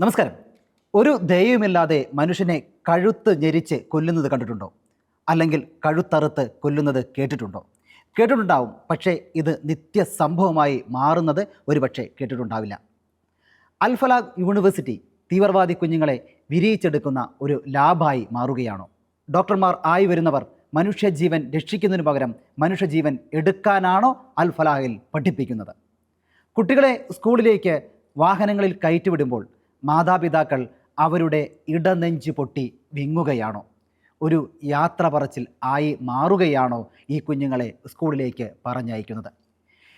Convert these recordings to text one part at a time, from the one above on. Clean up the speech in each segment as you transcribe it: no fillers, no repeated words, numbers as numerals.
നമസ്കാരം. ഒരു ദയവുമില്ലാതെ മനുഷ്യനെ കഴുത്ത് ഞെരിച്ച് കൊല്ലുന്നത് കണ്ടിട്ടുണ്ടോ? അല്ലെങ്കിൽ കഴുത്തറുത്ത് കൊല്ലുന്നത് കേട്ടിട്ടുണ്ടോ? കേട്ടിട്ടുണ്ടാവും, പക്ഷേ ഇത് നിത്യസംഭവമായി മാറുന്നത് ഒരുപക്ഷെ കേട്ടിട്ടുണ്ടാവില്ല. അൽഫലാഗ് യൂണിവേഴ്സിറ്റി തീവ്രവാദി കുഞ്ഞുങ്ങളെ വിരിയിച്ചെടുക്കുന്ന ഒരു ലാബായി മാറുകയാണോ? ഡോക്ടർമാർ ആയി വരുന്നവർ മനുഷ്യജീവൻ രക്ഷിക്കുന്നതിന് പകരം മനുഷ്യജീവൻ എടുക്കാനാണോ അൽഫലാഹിൽ പഠിപ്പിക്കുന്നത്? കുട്ടികളെ സ്കൂളിലേക്ക് വാഹനങ്ങളിൽ കയറ്റിവിടുമ്പോൾ മാതാപിതാക്കൾ അവരുടെ ഇടനെഞ്ച് പൊട്ടി വിങ്ങുകയാണോ? ഒരു യാത്ര പറച്ചിൽ ആയി മാറുകയാണോ ഈ കുഞ്ഞുങ്ങളെ സ്കൂളിലേക്ക് പറഞ്ഞയക്കുന്നത്?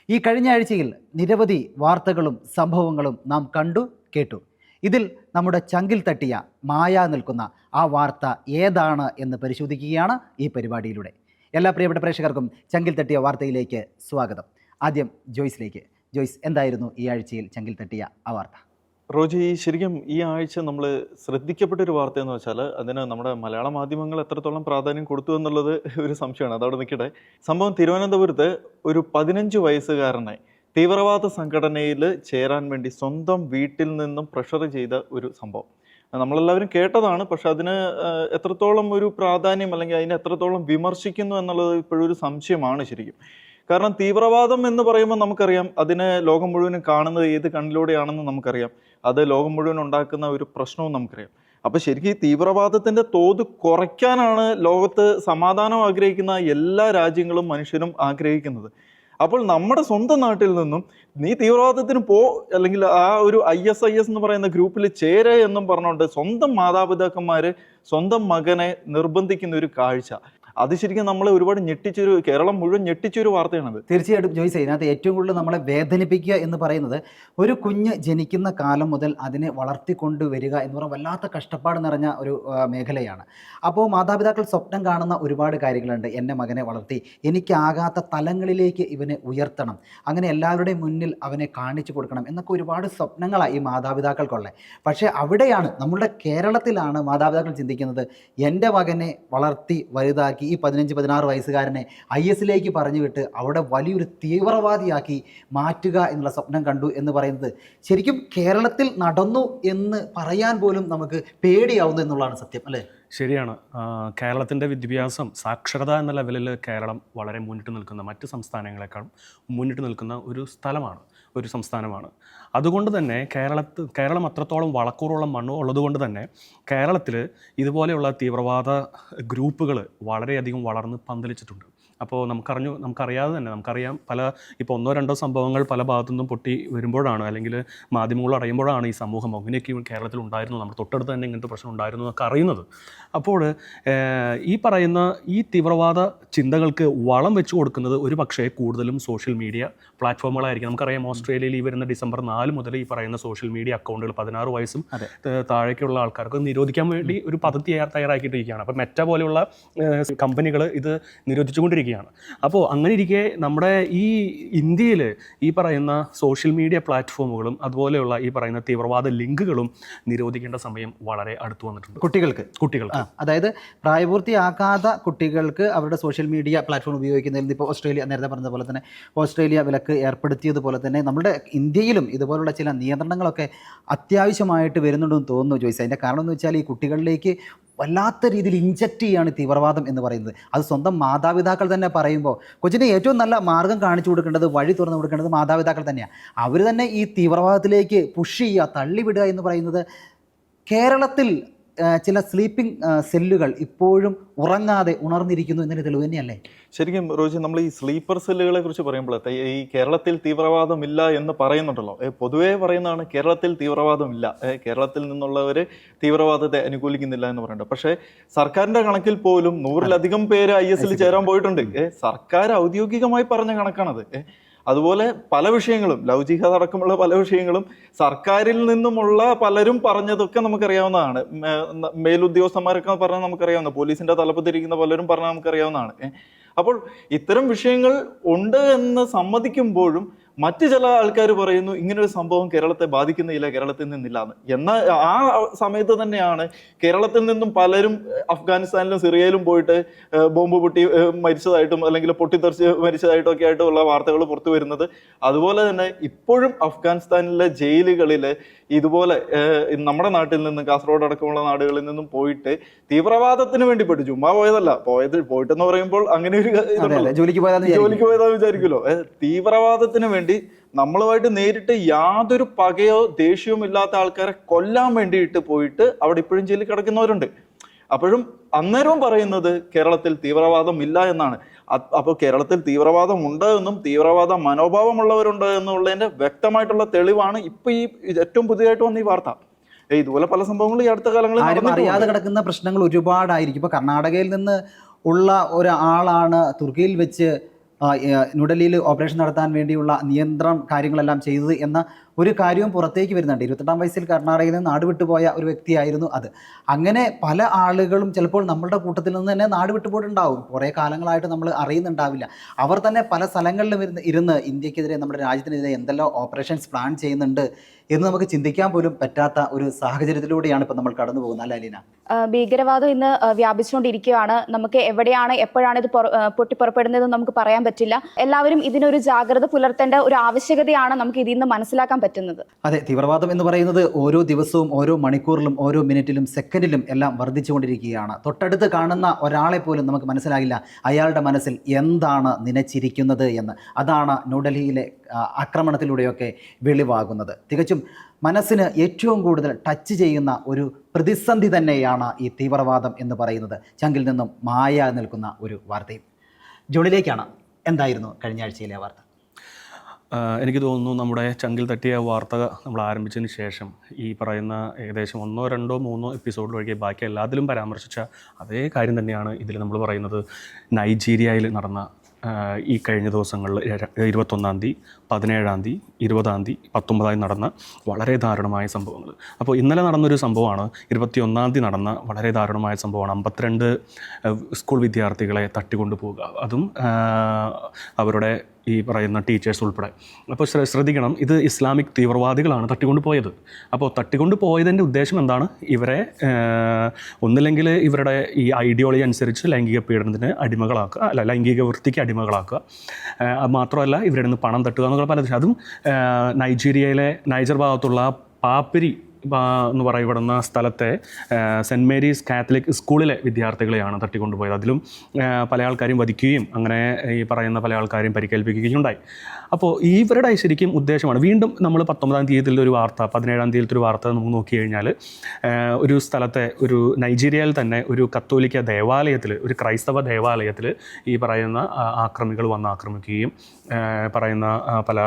ഈ കഴിഞ്ഞ ആഴ്ചയിൽ നിരവധി വാർത്തകളും സംഭവങ്ങളും നാം കണ്ടു കേട്ടു. ഇതിൽ നമ്മുടെ ചങ്കിൽ തട്ടിയ മായ നിൽക്കുന്ന ആ വാർത്ത ഏതാണ് എന്ന് പരിശോധിക്കുകയാണ് ഈ പരിപാടിയിലൂടെ. എല്ലാ പ്രിയപ്പെട്ട പ്രേക്ഷകർക്കും ചങ്കിൽ തട്ടിയ വാർത്തയിലേക്ക് സ്വാഗതം. ആദ്യം ജോയ്സിലേക്ക്. ജോയ്സ്, എന്തായിരുന്നു ഈ ആഴ്ചയിൽ ചങ്കിൽ തട്ടിയ ആ വാർത്ത? റോജി, ശരിക്കും ഈ ആഴ്ച നമ്മൾ ശ്രദ്ധിക്കപ്പെട്ടൊരു വാർത്ത എന്ന് വെച്ചാൽ അതിന് നമ്മുടെ മലയാള മാധ്യമങ്ങൾ എത്രത്തോളം പ്രാധാന്യം കൊടുത്തു എന്നുള്ളത് ഒരു സംശയമാണ്. അതവിടെ നിൽക്കട്ടെ. സംഭവം തിരുവനന്തപുരത്ത് ഒരു 15 വയസ്സുകാരനെ തീവ്രവാദ സംഘടനയിൽ ചേരാൻ വേണ്ടി സ്വന്തം വീട്ടിൽ നിന്നും പ്രഷർ ചെയ്ത ഒരു സംഭവം നമ്മളെല്ലാവരും കേട്ടതാണ്. പക്ഷെ അതിന് എത്രത്തോളം ഒരു പ്രാധാന്യം അല്ലെങ്കിൽ അതിനെ എത്രത്തോളം വിമർശിക്കുന്നു എന്നുള്ളത് ഇപ്പോഴൊരു സംശയമാണ് ശരിക്കും. കാരണം തീവ്രവാദം എന്ന് പറയുമ്പോൾ നമുക്കറിയാം അതിനെ ലോകം മുഴുവനും കാണുന്നത് ഏത് കണ്ണിലൂടെയാണെന്ന് നമുക്കറിയാം. അത് ലോകം മുഴുവൻ ഉണ്ടാക്കുന്ന ഒരു പ്രശ്നവും നമുക്കറിയാം. അപ്പോൾ ശരിക്കും ഈ തീവ്രവാദത്തിൻ്റെ തോത് കുറയ്ക്കാനാണ് ലോകത്ത് സമാധാനം ആഗ്രഹിക്കുന്ന എല്ലാ രാജ്യങ്ങളും മനുഷ്യരും ആഗ്രഹിക്കുന്നത്. അപ്പോൾ നമ്മുടെ സ്വന്തം നാട്ടിൽ നിന്നും നീ തീവ്രവാദത്തിന് പോ, അല്ലെങ്കിൽ ആ ഒരു ISIS എന്ന് പറയുന്ന ഗ്രൂപ്പിൽ ചേരെ എന്നും പറഞ്ഞുകൊണ്ട് സ്വന്തം മാതാപിതാക്കന്മാർ സ്വന്തം മകനെ നിർബന്ധിക്കുന്ന ഒരു കാഴ്ച, അത് ശരിക്കും നമ്മളെ ഒരുപാട് ഞെട്ടിച്ചൊരു, കേരളം മുഴുവൻ ഞെട്ടിച്ചൊരു വാർത്തയാണത്. തീർച്ചയായിട്ടും ജോയ്സ്, ഇതിനകത്ത് ഏറ്റവും കൂടുതൽ നമ്മളെ വേദനിപ്പിക്കുക എന്ന് പറയുന്നത് ഒരു കുഞ്ഞ് ജനിക്കുന്ന കാലം മുതൽ അതിനെ വളർത്തിക്കൊണ്ടുവരിക എന്ന് പറഞ്ഞാൽ വല്ലാത്ത കഷ്ടപ്പാട് നിറഞ്ഞ ഒരു മേഖലയാണ്. അപ്പോൾ മാതാപിതാക്കൾ സ്വപ്നം കാണുന്ന ഒരുപാട് കാര്യങ്ങളുണ്ട്. എൻ്റെ മകനെ വളർത്തി എനിക്കാകാത്ത തലങ്ങളിലേക്ക് ഇവനെ ഉയർത്തണം, അങ്ങനെ എല്ലാവരുടെയും മുന്നിൽ അവനെ കാണിച്ചു കൊടുക്കണം എന്നൊക്കെ ഒരുപാട് സ്വപ്നങ്ങളാണ് ഈ മാതാപിതാക്കൾക്കുള്ളത്. പക്ഷേ അവിടെയാണ്, നമ്മുടെ കേരളത്തിലാണ് മാതാപിതാക്കൾ ചിന്തിക്കുന്നത് എൻ്റെ മകനെ വളർത്തി വലുതാക്കി ഈ 15-16 വയസ്സുകാരനെ IS പറഞ്ഞു വിട്ട് അവിടെ വലിയൊരു തീവ്രവാദിയാക്കി മാറ്റുക എന്നുള്ള സ്വപ്നം കണ്ടു എന്ന് പറയുന്നത് ശരിക്കും കേരളത്തിൽ നടന്നു എന്ന് പറയാൻ പോലും നമുക്ക് പേടിയാവുന്നു എന്നുള്ളതാണ് സത്യം, അല്ലേ? ശരിയാണ്. കേരളത്തിൻ്റെ വിദ്യാഭ്യാസം, സാക്ഷരത എന്ന ലെവലിൽ കേരളം വളരെ മുന്നിട്ട് നിൽക്കുന്ന, മറ്റ് സംസ്ഥാനങ്ങളെക്കാളും മുന്നിട്ട് നിൽക്കുന്ന ഒരു സംസ്ഥാനമാണ്. അതുകൊണ്ട് തന്നെ കേരളം അത്രത്തോളം വളക്കൂറുള്ള മണ്ണ് ഉള്ളതുകൊണ്ട് തന്നെ കേരളത്തിൽ ഇതുപോലെയുള്ള തീവ്രവാദ ഗ്രൂപ്പുകൾ വളരെയധികം വളർന്ന് പന്തലിച്ചിട്ടുണ്ട്. അപ്പോൾ നമുക്കറിയാതെ തന്നെ നമുക്കറിയാം, ഇപ്പോൾ 1-2 സംഭവങ്ങൾ പല ഭാഗത്തുനിന്നും പൊട്ടി വരുമ്പോഴാണ്, അല്ലെങ്കിൽ മാധ്യമങ്ങൾ അറിയുമ്പോഴാണ് ഈ സമൂഹം അങ്ങനെയൊക്കെ കേരളത്തിൽ ഉണ്ടായിരുന്നു, നമ്മുടെ തൊട്ടടുത്ത് തന്നെ ഇങ്ങനത്തെ പ്രശ്നം ഉണ്ടായിരുന്നു എന്നൊക്കെ അറിയുന്നത്. അപ്പോൾ ഈ പറയുന്ന ഈ തീവ്രവാദ ചിന്തകൾക്ക് വളം വെച്ച് കൊടുക്കുന്നത് ഒരു പക്ഷേ കൂടുതലും സോഷ്യൽ മീഡിയ പ്ലാറ്റ്ഫോമുകളായിരിക്കും. നമുക്കറിയാം, ഓസ്ട്രേലിയയിൽ ഈ വരുന്ന ഡിസംബർ 4 മുതൽ ഈ പറയുന്ന സോഷ്യൽ മീഡിയ അക്കൗണ്ടുകൾ 16 വയസ്സും താഴേക്കുള്ള ആൾക്കാർക്ക് നിരോധിക്കാൻ വേണ്ടി ഒരു പദ്ധതി തയ്യാറാക്കിയിട്ടിരിക്കുകയാണ്. അപ്പോൾ മെറ്റ പോലെയുള്ള കമ്പനികൾ ഇത് നിരോധിച്ചുകൊണ്ടിരിക്കുകയാണ്. അപ്പോൾ അങ്ങനെ ഇരിക്കെ നമ്മുടെ ഈ ഇന്ത്യയിൽ ഈ പറയുന്ന സോഷ്യൽ മീഡിയ പ്ലാറ്റ്ഫോമുകളും അതുപോലെയുള്ള ഈ പറയുന്ന തീവ്രവാദ ലിങ്കുകളും നിരോധിക്കേണ്ട സമയം വളരെ അടുത്ത് വന്നിട്ടുണ്ട്. കുട്ടികൾക്ക് അതായത് പ്രായപൂർത്തിയാക്കാത്ത കുട്ടികൾക്ക് അവരുടെ സോഷ്യൽ മീഡിയ പ്ലാറ്റ്ഫോം ഉപയോഗിക്കുന്നതിൽ ഇപ്പോൾ ഓസ്ട്രേലിയ, നേരത്തെ പറഞ്ഞ പോലെ തന്നെ ഓസ്ട്രേലിയ വിലക്ക് ഏർപ്പെടുത്തിയതുപോലെ തന്നെ നമ്മുടെ ഇന്ത്യയിലും ഇതുപോലുള്ള ചില നിയന്ത്രണങ്ങളൊക്കെ അത്യാവശ്യമായിട്ട് വരുന്നുണ്ടെന്ന് തോന്നുന്നു ജോയ്സ്. അതിൻ്റെ കാരണം എന്ന് വെച്ചാൽ ഈ കുട്ടികളിലേക്ക് വല്ലാത്ത രീതിയിൽ ഇൻജക്റ്റ് ചെയ്യുകയാണ് തീവ്രവാദം എന്ന് പറയുന്നത്. അത് സ്വന്തം മാതാപിതാക്കൾ തന്നെ പറയുമ്പോൾ കൊച്ചിന് ഏറ്റവും നല്ല മാർഗം കാണിച്ചു കൊടുക്കേണ്ടത്, വഴി തുറന്നു കൊടുക്കേണ്ടത് മാതാപിതാക്കൾ തന്നെയാണ്. അവർ തന്നെ ഈ തീവ്രവാദത്തിലേക്ക് പുഷ് ചെയ്യുക, തള്ളിവിടുക എന്ന് പറയുന്നത് കേരളത്തിൽ ചില സ്ലീപ്പിംഗ് സെല്ലുകൾ ഇപ്പോഴും ഉറങ്ങാതെ ഉണർന്നിരിക്കുന്നു എന്നൊരു തെളിവ് തന്നെയല്ലേ? ശരിക്കും റോജി, നമ്മൾ ഈ സ്ലീപ്പർ സെല്ലുകളെ കുറിച്ച് പറയുമ്പോൾ ഈ കേരളത്തിൽ തീവ്രവാദമില്ല എന്ന് പറയുന്നുണ്ടല്ലോ. പൊതുവേ പറയുന്നതാണ് കേരളത്തിൽ തീവ്രവാദമില്ല, കേരളത്തിൽ നിന്നുള്ളവർ തീവ്രവാദത്തെ അനുകൂലിക്കുന്നില്ല എന്ന് പറയുന്നുണ്ട്. പക്ഷേ സർക്കാരിൻ്റെ കണക്കിൽ പോലും 100-ലധികം പേര് IS ചേരാൻ പോയിട്ടുണ്ട്. സർക്കാർ ഔദ്യോഗികമായി പറഞ്ഞ കണക്കാണത്. അതുപോലെ പല വിഷയങ്ങളും, ലവ് ജിഹാദ് അടക്കമുള്ള പല വിഷയങ്ങളും സർക്കാരിൽ നിന്നുമുള്ള പലരും പറഞ്ഞതൊക്കെ നമുക്കറിയാവുന്നതാണ്. മേലുദ്യോഗസ്ഥന്മാരൊക്കെ പറഞ്ഞാൽ നമുക്കറിയാവുന്ന, പോലീസിന്റെ തലപ്പത്തിരിക്കുന്ന പലരും പറഞ്ഞാൽ നമുക്കറിയാവുന്നതാണ്. അപ്പോൾ ഇത്തരം വിഷയങ്ങൾ ഉണ്ട് എന്ന് സമ്മതിക്കുമ്പോഴും മറ്റു ചില ആൾക്കാർ പറയുന്നു ഇങ്ങനൊരു സംഭവം കേരളത്തെ ബാധിക്കുന്നില്ല, കേരളത്തിൽ നിന്നില്ല എന്ന്. എന്നാൽ ആ സമയത്ത് തന്നെയാണ് കേരളത്തിൽ നിന്നും പലരും അഫ്ഗാനിസ്ഥാനിലും സിറിയയിലും പോയിട്ട് ബോംബ് പൊട്ടി മരിച്ചതായിട്ടും അല്ലെങ്കിൽ പൊട്ടിത്തെറിച്ച് മരിച്ചതായിട്ടും ഒക്കെ ആയിട്ടുള്ള വാർത്തകൾ പുറത്തു വരുന്നത്. അതുപോലെ തന്നെ ഇപ്പോഴും അഫ്ഗാനിസ്ഥാനിലെ ജയിലുകളിൽ ഇതുപോലെ നമ്മുടെ നാട്ടിൽ നിന്ന് കാസർഗോഡ് അടക്കമുള്ള നാടുകളിൽ നിന്നും പോയിട്ട് തീവ്രവാദത്തിന് വേണ്ടി പോയിട്ട് ചുമ്മാ പോയതല്ല, പോയിട്ടെന്ന് പറയുമ്പോൾ അങ്ങനെ ഒരു ജോലിക്ക് പോയതാന്ന് വിചാരിക്കുമല്ലോ. തീവ്രവാദത്തിന് വേണ്ടി നമ്മളുമായിട്ട് നേരിട്ട് യാതൊരു പകയോ ദേഷ്യവും ഇല്ലാത്ത ആൾക്കാരെ കൊല്ലാൻ വേണ്ടിയിട്ട് പോയിട്ട് അവിടെ ഇപ്പോഴും ജയിലിൽ കിടക്കുന്നവരുണ്ട്. അപ്പോഴും അന്നേരവും പറയുന്നത് കേരളത്തിൽ തീവ്രവാദം ഇല്ല എന്നാണ്. അപ്പോൾ കേരളത്തിൽ തീവ്രവാദം ഉണ്ട് എന്നും തീവ്രവാദ മനോഭാവമുള്ളവരുണ്ട് എന്നുള്ളതിന്റെ വ്യക്തമായിട്ടുള്ള തെളിവാണ് ഇപ്പൊ ഈ ഏറ്റവും പുതിയതായിട്ട് വന്ന ഈ വാർത്ത. ഇതുപോലെ പല സംഭവങ്ങളും ഈ അടുത്ത കാലങ്ങളിൽ അറിയാതെ കിടക്കുന്ന പ്രശ്നങ്ങൾ ഒരുപാടായിരിക്കും. ഇപ്പൊ കർണാടകയിൽ നിന്ന് ഉള്ള ഒരാളാണ് തുർക്കിയിൽ വെച്ച് ന്യൂഡൽഹിയിൽ ഓപ്പറേഷൻ നടത്താൻ വേണ്ടിയുള്ള നിയന്ത്രണം കാര്യങ്ങളെല്ലാം ചെയ്തത് എന്ന ഒരു കാര്യവും പുറത്തേക്ക് വരുന്നുണ്ട്. 28-ാം വയസ്സിൽ കർണാടകയിൽ നിന്ന് നാട് വിട്ടുപോയ ഒരു വ്യക്തിയായിരുന്നു അത്. അങ്ങനെ പല ആളുകളും ചിലപ്പോൾ നമ്മളുടെ കൂട്ടത്തിൽ നിന്ന് തന്നെ നാട് വിട്ടുപോയിട്ടുണ്ടാവും. കുറേ കാലങ്ങളായിട്ട് നമ്മൾ അറിയുന്നുണ്ടാവില്ല. അവർ തന്നെ പല സ്ഥലങ്ങളിലും ഇരുന്ന് ഇന്ത്യക്കെതിരെ, നമ്മുടെ രാജ്യത്തിനെതിരെ എന്തെല്ലാം ഓപ്പറേഷൻസ് പ്ലാൻ ചെയ്യുന്നുണ്ട് എന്ന് നമുക്ക് ചിന്തിക്കാൻ പോലും പറ്റാത്ത ഒരു സാഹചര്യത്തിലൂടെയാണ് ഇപ്പം നമ്മൾ കടന്നു പോകുന്നത്. അല്ല അലീന? ഭീകരവാദം ഇന്ന് വ്യാപിച്ചുകൊണ്ടിരിക്കുകയാണ്. നമുക്ക് എവിടെയാണ് എപ്പോഴാണ് ഇത് പൊട്ടിപ്പുറപ്പെടുന്നതെന്ന് നമുക്ക് പറയാൻ പറ്റില്ല. എല്ലാവരും ഇതിനൊരു ജാഗ്രത പുലർത്തേണ്ട ഒരു ആവശ്യകതയാണ് നമുക്ക് ഇതിൽ നിന്ന് മനസ്സിലാക്കാൻ പറ്റുന്നത്. അതെ, തീവ്രവാദം എന്ന് പറയുന്നത് ഓരോ ദിവസവും, ഓരോ മണിക്കൂറിലും, ഓരോ മിനിറ്റിലും, സെക്കൻഡിലും എല്ലാം വർദ്ധിച്ചുകൊണ്ടിരിക്കുകയാണ്. തൊട്ടടുത്ത് കാണുന്ന ഒരാളെ പോലും നമുക്ക് മനസ്സിലാകില്ല അയാളുടെ മനസ്സിൽ എന്താണ് നനച്ചിരിക്കുന്നത് എന്ന്. അതാണ് ന്യൂഡൽഹിയിലെ ആക്രമണത്തിലൂടെയൊക്കെ വെളിവാകുന്നത്. തികച്ചും മനസ്സിന് ഏറ്റവും കൂടുതൽ ടച്ച് ചെയ്യുന്ന ഒരു പ്രതിസന്ധി തന്നെയാണ് ഈ തീവ്രവാദം എന്ന് പറയുന്നത്. ചങ്കിൽ നിന്നും മായ നിൽക്കുന്ന ഒരു വാർത്തയും. ജോണിലേക്കാണ്, എന്തായിരുന്നു കഴിഞ്ഞ ആഴ്ചയിലെ വാർത്ത? എനിക്ക് തോന്നുന്നു നമ്മുടെ ചങ്കിൽ തട്ടിയ വാർത്ത നമ്മൾ ആരംഭിച്ചതിന് ശേഷം ഈ പറയുന്ന ഏകദേശം 1, 2, 3 എപ്പിസോഡിൽ ഒഴികെ ബാക്കി എല്ലാത്തിലും പരാമർശിച്ച അതേ കാര്യം തന്നെയാണ് ഇതിൽ നമ്മൾ പറയുന്നത്. നൈജീരിയയിൽ നടന്ന ഈ കഴിഞ്ഞ ദിവസങ്ങളിൽ 21-ാം തീയതി, 17-ാം തീയതി, 20-ാം തീയതി, 19-ആം തീയതി നടന്ന വളരെ ദാരുണമായ സംഭവങ്ങൾ. അപ്പോൾ ഇന്നലെ നടന്നൊരു സംഭവമാണ് 21-ാം തീയതി നടന്ന വളരെ ദാരുണമായ സംഭവമാണ്. 52 സ്കൂൾ വിദ്യാർത്ഥികളെ തട്ടിക്കൊണ്ടു പോവുക, അതും അവരുടെ ഈ പറയുന്ന ടീച്ചേഴ്സ് ഉൾപ്പെടെ. അപ്പോൾ ശ്രദ്ധിക്കണം, ഇത് ഇസ്ലാമിക് തീവ്രവാദികളാണ് തട്ടിക്കൊണ്ട് പോയത്. അപ്പോൾ തട്ടിക്കൊണ്ട് പോയതിൻ്റെ ഉദ്ദേശം എന്താണ്? ഇവരെ ഒന്നില്ലെങ്കിൽ ഇവരുടെ ഈ ഐഡിയോളജി അനുസരിച്ച് ലൈംഗിക പീഡനത്തിന് അടിമകളാക്കുക, അല്ല ലൈംഗിക വൃത്തിക്ക് അടിമകളാക്കുക. മാത്രമല്ല ഇവരുടെ നിന്ന് പണം തട്ടുക എന്നുള്ള പല. അതും നൈജർ ഭാഗത്തുള്ള പാപ്പിരി എന്ന് പറയപ്പെടുന്ന സ്ഥലത്തെ സെൻറ്റ് മേരീസ് കാത്തലിക് സ്കൂളിലെ വിദ്യാർത്ഥികളെയാണ് തട്ടിക്കൊണ്ടുപോയത്. അതിലും പല ആൾക്കാരും വധിക്കുകയും അങ്ങനെ ഈ പറയുന്ന പല ആൾക്കാരെയും പരിക്കേൽപ്പിക്കുകയും ഉണ്ടായി. അപ്പോൾ ഇവരുടെ ശരിക്കും ഉദ്ദേശമാണ്, വീണ്ടും നമ്മൾ 19-ാം തീയതിയിലൊരു വാർത്ത, 17-ാം തീയതിയിലൊരു വാർത്ത നമുക്ക് നോക്കി കഴിഞ്ഞാൽ ഒരു സ്ഥലത്തെ ഒരു നൈജീരിയയിൽ തന്നെ ഒരു കത്തോലിക്ക ദേവാലയത്തിൽ, ഒരു ക്രൈസ്തവ ദേവാലയത്തിൽ ഈ പറയുന്ന ആക്രമികൾ വന്ന് ആക്രമിക്കുകയും പറയുന്ന പല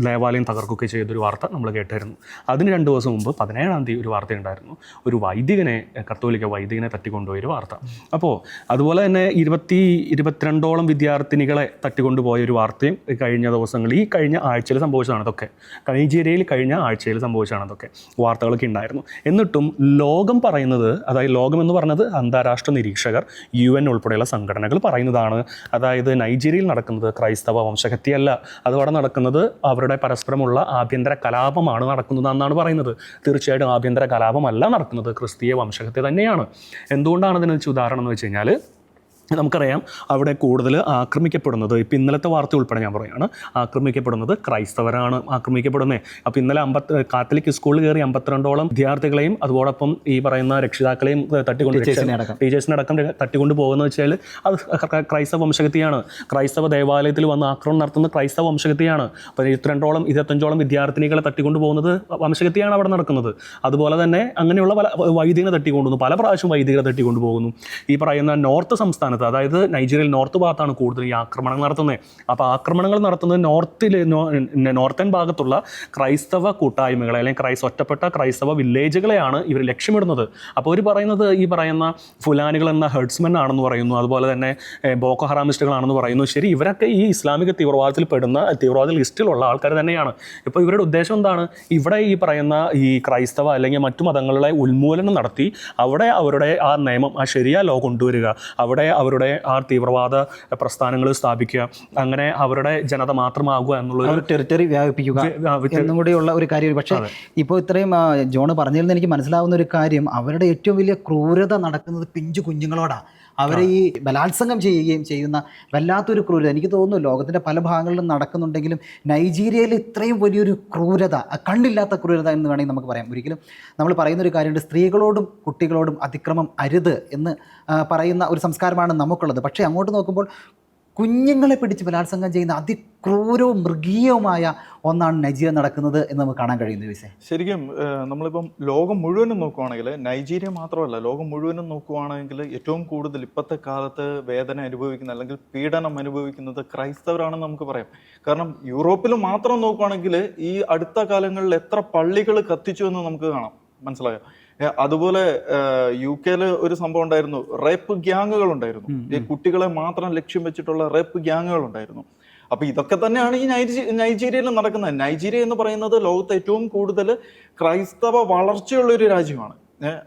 ദേവാലയം തകർക്കുകയൊക്കെ ചെയ്തൊരു വാർത്ത നമ്മൾ കേട്ടായിരുന്നു. അതിന് 2 ദിവസം മുമ്പ് 17-ാം തീയതി ഒരു വാർത്തയുണ്ടായിരുന്നു, ഒരു വൈദികനെ, കത്തോലിക്ക വൈദികനെ തട്ടിക്കൊണ്ടുപോയൊരു വാർത്ത. അപ്പോൾ അതുപോലെ തന്നെ 22ഓളം വിദ്യാർത്ഥിനികളെ തട്ടിക്കൊണ്ടുപോയ ഒരു വാർത്തയും കഴിഞ്ഞ ദിവസങ്ങളിൽ, ഈ കഴിഞ്ഞ ആഴ്ചയിൽ സംഭവിച്ചതാണ് ഇതൊക്കെ. നൈജീരിയയിൽ കഴിഞ്ഞ ആഴ്ചയിൽ സംഭവിച്ചതാണ് ഇതൊക്കെ വാർത്തകളൊക്കെ ഉണ്ടായിരുന്നു. എന്നിട്ടും ലോകം പറയുന്നത്, അതായത് ലോകം എന്ന് പറഞ്ഞത് അന്താരാഷ്ട്ര നിരീക്ഷകർ, UN ഉൾപ്പെടെയുള്ള സംഘടനകൾ പറയുന്നതാണ്, അതായത് നൈജീരിയയിൽ നടക്കുന്നത് ക്രൈസ്തവ വംശഹത്യയല്ല, അതോടെ നടക്കുന്നത് അവരുടെ പരസ്പരമുള്ള ആഭ്യന്തര കലാപമാണ് നടക്കുന്നതെന്നാണ് പറയുന്നത്. തീർച്ചയായിട്ടും ആഭ്യന്തര കലാപമല്ല നടക്കുന്നത്, ക്രിസ്തീയ വംശഹത്യ തന്നെയാണ്. എന്തുകൊണ്ടാണ് അതിന് ഉദാഹരണം എന്ന് വെച്ച് കഴിഞ്ഞാൽ, നമുക്കറിയാം അവിടെ കൂടുതൽ ആക്രമിക്കപ്പെടുന്നത്, ഇപ്പം ഇന്നലത്തെ വാർത്ത ഉൾപ്പെടെ ഞാൻ പറയുകയാണ്, ആക്രമിക്കപ്പെടുന്നത് ക്രൈസ്തവരാണ് ആക്രമിക്കപ്പെടുന്നത്. അപ്പോൾ ഇന്നലെ കാത്തലിക് സ്കൂളിൽ കയറി 52ഓളം വിദ്യാർത്ഥികളെയും അതോടൊപ്പം ഈ പറയുന്ന രക്ഷിതാക്കളെയും ടീച്ചേഴ്സിനടക്കം തട്ടിക്കൊണ്ട് പോകുന്നത് വെച്ചാൽ അത് ക്രൈസ്തവ വംശഹത്യയാണ്. ക്രൈസ്തവ ദേവാലയത്തിൽ വന്ന് ആക്രമണം നടത്തുന്നത് ക്രൈസ്തവ വംശഹത്യയാണ്. അപ്പോൾ 25ഓളം വിദ്യാർത്ഥിനികളെ തട്ടിക്കൊണ്ട് പോകുന്നത് വംശഹത്യയാണ് അവിടെ നടക്കുന്നത്. അതുപോലെ തന്നെ അങ്ങനെയുള്ള പല വൈദികനെ തട്ടിക്കൊണ്ടുപോകുന്നു, പല പ്രാവശ്യം വൈദികരെ തട്ടിക്കൊണ്ടു പോകുന്നു. ഈ പറയുന്ന നോർത്ത് സംസ്ഥാനത്ത്, അതായത് നൈജീരിയയിൽ നോർത്ത് ഭാഗത്താണ് കൂടുതൽ ഈ ആക്രമണങ്ങൾ നടത്തുന്നത്. അപ്പോൾ ആക്രമണങ്ങൾ നടത്തുന്നത് നോർത്തേൺ ഭാഗത്തുള്ള ക്രൈസ്തവ കൂട്ടായ്മകളെ അല്ലെങ്കിൽ ഒറ്റപ്പെട്ട ക്രൈസ്തവ വില്ലേജുകളെയാണ് ഇവർ ലക്ഷ്യമിടുന്നത്. അപ്പോൾ അവർ പറയുന്നത് ഈ പറയുന്ന ഫുലാനികൾ എന്ന ഹെഡ്സ്മെൻ ആണെന്ന് പറയുന്നു, അതുപോലെ തന്നെ ബോക്കോ ഹറാമിസ്റ്റുകളാണെന്ന് പറയുന്നു. ശരി, ഇവരൊക്കെ ഈ ഇസ്ലാമിക തീവ്രവാദത്തിൽ പെടുന്ന തീവ്രവാദ ലിസ്റ്റിലുള്ള ആൾക്കാർ തന്നെയാണ്. ഇപ്പോൾ ഇവരുടെ ഉദ്ദേശം എന്താണ്? ഇവിടെ ഈ പറയുന്ന ഈ ക്രൈസ്തവ അല്ലെങ്കിൽ മറ്റു മതങ്ങളുടെ ഉന്മൂലനം നടത്തി അവിടെ അവരുടെ ആ നിയമം, ആ ശരിയ ലോ കൊണ്ടുവരിക, അവിടെ അവരുടെ ആ തീവ്രവാദ പ്രസ്ഥാനങ്ങൾ സ്ഥാപിക്കുക, അങ്ങനെ അവരുടെ ജനത മാത്രമാകുക എന്നുള്ള ടെറിട്ടറി വ്യാപിപ്പിക്കുക എന്നും കൂടിയുള്ള ഒരു കാര്യം. പക്ഷേ ഇപ്പോൾ ഇത്രയും ജോൺ പറഞ്ഞതിൽ നിന്ന് എനിക്ക് മനസ്സിലാവുന്ന ഒരു കാര്യം, അവരുടെ ഏറ്റവും വലിയ ക്രൂരത നടക്കുന്നത് പിഞ്ചു കുഞ്ഞുങ്ങളോടാണ്. അവരെ ഈ ബലാത്സംഗം ചെയ്യുകയും ചെയ്യുന്ന വല്ലാത്തൊരു ക്രൂരത എനിക്ക് തോന്നുന്നു ലോകത്തിൻ്റെ പല ഭാഗങ്ങളിലും നടക്കുന്നുണ്ടെങ്കിലും നൈജീരിയയിൽ ഇത്രയും വലിയൊരു ക്രൂരത, കണ്ണില്ലാത്ത ക്രൂരത എന്ന് വേണമെങ്കിൽ നമുക്ക് പറയാം. ഒരിക്കലും നമ്മൾ പറയുന്നൊരു കാര്യമുണ്ട്, സ്ത്രീകളോടും കുട്ടികളോടും അതിക്രമം അരുത് എന്ന് പറയുന്ന ഒരു സംസ്കാരമാണ് നമുക്കുള്ളത്. പക്ഷേ അങ്ങോട്ട് നോക്കുമ്പോൾ കുഞ്ഞുങ്ങളെ പിടിച്ച് ബലാത്സംഗം ചെയ്യുന്ന അതിക്രൂരവും മൃഗീയവുമായ ഒന്നാണ് നൈജീരിയ നടക്കുന്നത് എന്ന് നമുക്ക് കാണാൻ കഴിയുന്നത്. വിസേ ശരിക്കും നമ്മളിപ്പം ലോകം മുഴുവനും നോക്കുവാണെങ്കിൽ, നൈജീരിയ മാത്രമല്ല ലോകം മുഴുവനും നോക്കുവാണെങ്കിൽ ഏറ്റവും കൂടുതൽ ഇപ്പോഴത്തെ കാലത്ത് വേദന അനുഭവിക്കുന്ന അല്ലെങ്കിൽ പീഡനം അനുഭവിക്കുന്നത് ക്രൈസ്തവരാണെന്ന് നമുക്ക് പറയാം. കാരണം യൂറോപ്പിൽ മാത്രം നോക്കുവാണെങ്കിൽ ഈ അടുത്ത കാലങ്ങളിൽ എത്ര പള്ളികൾ കത്തിച്ചു എന്ന് നമുക്ക് കാണാം, മനസ്സിലായോ? അതുപോലെ UK ഒരു സംഭവം ഉണ്ടായിരുന്നു, റേപ്പ് ഗ്യാങ്ങുകൾ ഉണ്ടായിരുന്നു. ഈ കുട്ടികളെ മാത്രം ലക്ഷ്യം വെച്ചിട്ടുള്ള റേപ്പ് ഗ്യാങ്ങുകൾ ഉണ്ടായിരുന്നു. അപ്പൊ ഇതൊക്കെ തന്നെയാണ് ഈ നൈജീരിയയിൽ നടക്കുന്നത്. നൈജീരിയ എന്ന് പറയുന്നത് ലോകത്ത് ഏറ്റവും കൂടുതൽ ക്രൈസ്തവ വളർച്ചയുള്ള ഒരു രാജ്യമാണ്.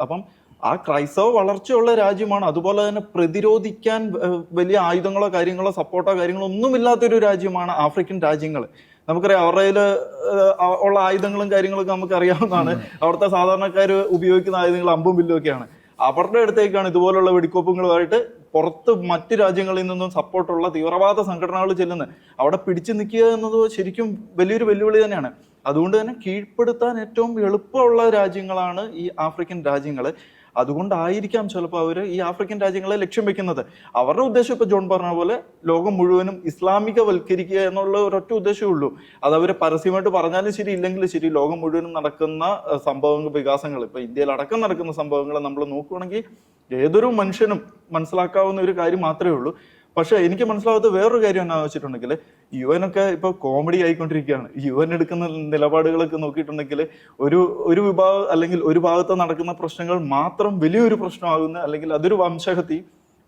അപ്പം ആ ക്രൈസ്തവ വളർച്ചയുള്ള രാജ്യമാണ്. അതുപോലെ തന്നെ പ്രതിരോധിക്കാൻ വലിയ ആയുധങ്ങളോ കാര്യങ്ങളോ സപ്പോർട്ടോ കാര്യങ്ങളോ ഒന്നുമില്ലാത്തൊരു രാജ്യമാണ് ആഫ്രിക്കൻ രാജ്യങ്ങൾ. നമുക്കറിയാം അവരുടെ ഉള്ള ആയുധങ്ങളും കാര്യങ്ങളൊക്കെ നമുക്ക് അറിയാവുന്നതാണ്. അവിടുത്തെ സാധാരണക്കാർ ഉപയോഗിക്കുന്ന ആയുധങ്ങൾ അമ്പും വില്ലും ഒക്കെയാണ്. അവരുടെ അടുത്തേക്കാണ് ഇതുപോലുള്ള വെടിക്കോപ്പുകളുമായിട്ട് പുറത്ത് മറ്റ് രാജ്യങ്ങളിൽ നിന്നും സപ്പോർട്ടുള്ള തീവ്രവാദ സംഘടനകൾ ചെല്ലുന്നത്. അവിടെ പിടിച്ചു നിൽക്കുക എന്നത് ശരിക്കും വലിയൊരു വെല്ലുവിളി തന്നെയാണ്. അതുകൊണ്ട് തന്നെ കീഴ്പ്പെടുത്താൻ ഏറ്റവും എളുപ്പമുള്ള രാജ്യങ്ങളാണ് ഈ ആഫ്രിക്കൻ രാജ്യങ്ങൾ. അതുകൊണ്ടായിരിക്കാം ചിലപ്പോൾ അവർ ഈ ആഫ്രിക്കൻ രാജ്യങ്ങളെ ലക്ഷ്യം വെക്കുന്നത്. അവരുടെ ഉദ്ദേശം ഇപ്പോൾ ജോൺ പറഞ്ഞ പോലെ ലോകം മുഴുവനും ഇസ്ലാമികവൽക്കരിക്കുക എന്നുള്ള ഒരൊറ്റ ഉദ്ദേശമേ ഉള്ളൂ. അത് അവർ പരസ്യമായിട്ട് പറഞ്ഞാലും ശരി ഇല്ലെങ്കിലും ശരി, ലോകം മുഴുവനും നടക്കുന്ന സംഭവങ്ങൾ, വികാസങ്ങൾ, ഇപ്പോൾ ഇന്ത്യയിൽ അടക്കം നടക്കുന്ന സംഭവങ്ങൾ നമ്മൾ നോക്കുകയാണെങ്കിൽ ഏതൊരു മനുഷ്യനും മനസ്സിലാക്കാവുന്ന ഒരു കാര്യം മാത്രമേ ഉള്ളൂ. പക്ഷെ എനിക്ക് മനസ്സിലാവാത്ത വേറൊരു കാര്യം എന്നാ വെച്ചിട്ടുണ്ടെങ്കിൽ, UN ഒക്കെ ഇപ്പൊ കോമഡി ആയിക്കൊണ്ടിരിക്കുകയാണ്. UN എടുക്കുന്ന നിലപാടുകളൊക്കെ നോക്കിയിട്ടുണ്ടെങ്കിൽ ഒരു വിഭാഗം അല്ലെങ്കിൽ ഒരു ഭാഗത്ത് നടക്കുന്ന പ്രശ്നങ്ങൾ മാത്രം വലിയൊരു പ്രശ്നമാകുന്ന, അല്ലെങ്കിൽ അതൊരു വംശഹത്യ,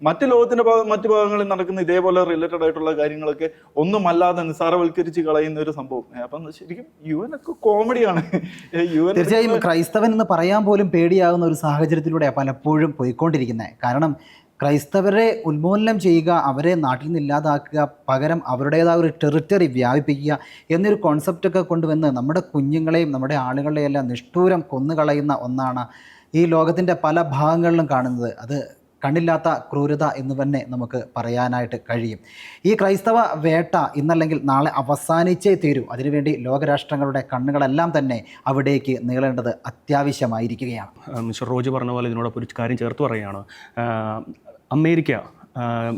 മറ്റു ലോകത്തിന്റെ മറ്റു ഭാഗങ്ങളിൽ നടക്കുന്ന ഇതേപോലെ റിലേറ്റഡ് ആയിട്ടുള്ള കാര്യങ്ങളൊക്കെ ഒന്നുമല്ലാതെ നിസ്സാരവൽക്കരിച്ച് കളയുന്ന ഒരു സംഭവം. അപ്പം ശരിക്കും UN ഒക്കെ കോമഡിയാണ്. തീർച്ചയായും ക്രൈസ്തവൻ എന്ന് പറയാൻ പോലും പേടിയാകുന്ന ഒരു സാഹചര്യത്തിലൂടെയാണ് പലപ്പോഴും പോയിക്കൊണ്ടിരിക്കുന്നത്. കാരണം ക്രൈസ്തവരെ ഉന്മൂലനം ചെയ്യുക, അവരെ നാട്ടിൽ നിന്ന് ഇല്ലാതാക്കുക, പകരം അവരുടേതായ ഒരു ടെറിട്ടറി വ്യാപിപ്പിക്കുക എന്നൊരു കോൺസെപ്റ്റൊക്കെ കൊണ്ടുവന്ന് നമ്മുടെ കുഞ്ഞുങ്ങളെയും നമ്മുടെ ആളുകളെയും എല്ലാം നിഷ്ഠൂരം കൊന്നുകളയുന്ന ഒന്നാണ് ഈ ലോകത്തിൻ്റെ പല ഭാഗങ്ങളിലും കാണുന്നത്. അത് കണ്ണില്ലാത്ത ക്രൂരത എന്ന് തന്നെ നമുക്ക് പറയാനായിട്ട് കഴിയും. ഈ ക്രൈസ്തവ വേട്ട ഇന്നല്ലെങ്കിൽ നാളെ അവസാനിച്ചേ തീരൂ. അതിനുവേണ്ടി ലോകരാഷ്ട്രങ്ങളുടെ കണ്ണുകളെല്ലാം തന്നെ അവിടേക്ക് നീളേണ്ടത് അത്യാവശ്യമായിരിക്കുകയാണ്. മിസ്റ്റർ റോജ് പറഞ്ഞ പോലെ ഇതിനോടൊപ്പം ഒരു കാര്യം ചേർത്ത് പറയുകയാണ്. America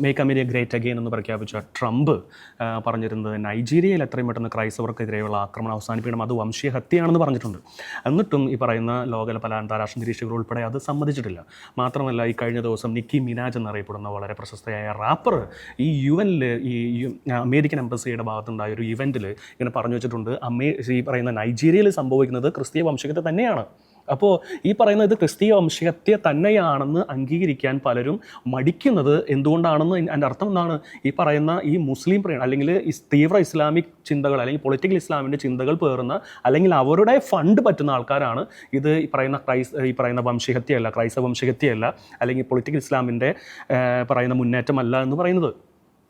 make America great again എന്ന് പ്രഖ്യാപിച്ച ട്രംപ് പറഞ്ഞിരുന്നത് നൈജീരിയയിൽ എത്രയും പെട്ടെന്ന് ക്രൈസ്തവർക്കെതിരെയുള്ള ആക്രമണം അവസാനിപ്പിക്കണം, അത് വംശീയ ഹത്യയാണെന്ന് പറഞ്ഞിട്ടുണ്ട്. എന്നിട്ടും ഈ പറയുന്ന ലോകത്തിലെ പല അന്താരാഷ്ട്ര നിരീക്ഷകർ ഉൾപ്പെടെ അത് സമ്മതിച്ചിട്ടില്ല. മാത്രമല്ല, ഈ കഴിഞ്ഞ ദിവസം നിക്കി മിനാജ് എന്നറിയപ്പെടുന്ന വളരെ പ്രശസ്തയായ റാപ്പർ ഈ UN ഈ അമേരിക്കൻ എംബസിയുടെ ഭാഗത്തുണ്ടായ ഒരു ഇവൻറ്റിൽ ഇങ്ങനെ പറഞ്ഞു വെച്ചിട്ടുണ്ട്, ഈ പറയുന്ന നൈജീരിയയിൽ സംഭവിക്കുന്നത് ക്രിസ്തീയ വംശീയത തന്നെയാണ്. അപ്പോൾ ഈ പറയുന്നത് ക്രിസ്തീയ വംശീയത്തെ തന്നെയാണെന്ന് അംഗീകരിക്കാൻ പലരും മടിക്കുന്നത് എന്തുകൊണ്ടാണെന്ന് എൻ്റെ അർത്ഥം എന്താണ്? ഈ പറയുന്ന ഈ മുസ്ലിം അല്ലെങ്കിൽ ഈ തീവ്ര ഇസ്ലാമിക് ചിന്തകൾ അല്ലെങ്കിൽ പൊളിറ്റിക്കൽ ഇസ്ലാമിൻ്റെ ചിന്തകൾ പേറുന്ന അല്ലെങ്കിൽ അവരുടെ ഫണ്ട് പറ്റുന്ന ആൾക്കാരാണ് ഇത് ഈ പറയുന്ന വംശീയഹത്യയല്ല, ക്രൈസ്തവ വംശീയഹത്യയല്ല, അല്ലെങ്കിൽ പൊളിറ്റിക്കൽ ഇസ്ലാമിൻ്റെ പറയുന്ന മുന്നേറ്റമല്ല എന്ന് പറയുന്നത്.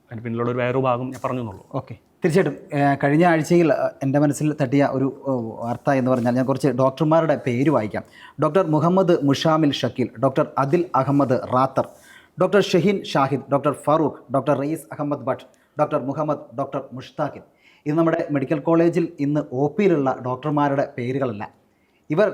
അതിന് പിന്നിലുള്ള ഒരു വേറൊരു ഭാഗം ഞാൻ പറഞ്ഞു എന്നുള്ളൂ. ഓക്കെ, തീർച്ചയായിട്ടും കഴിഞ്ഞ ആഴ്ചയിൽ എൻ്റെ മനസ്സിൽ തട്ടിയ ഒരു വാർത്ത എന്ന് പറഞ്ഞാൽ, ഞാൻ കുറച്ച് ഡോക്ടർമാരുടെ പേര് വായിക്കാം. ഡോക്ടർ മുഹമ്മദ് മുഷാമിൽ ഷക്കീൽ, doctor Adil Ahmad Rather, doctor Shaheen Shahid, doctor Farooq, doctor Raees Ahmad Bhat, doctor Muhammad, doctor മുഷ്താഖിൻ. ഇത് നമ്മുടെ മെഡിക്കൽ കോളേജിൽ ഇന്ന് OPയിലുള്ള ഡോക്ടർമാരുടെ പേരുകളല്ല. ഇവർ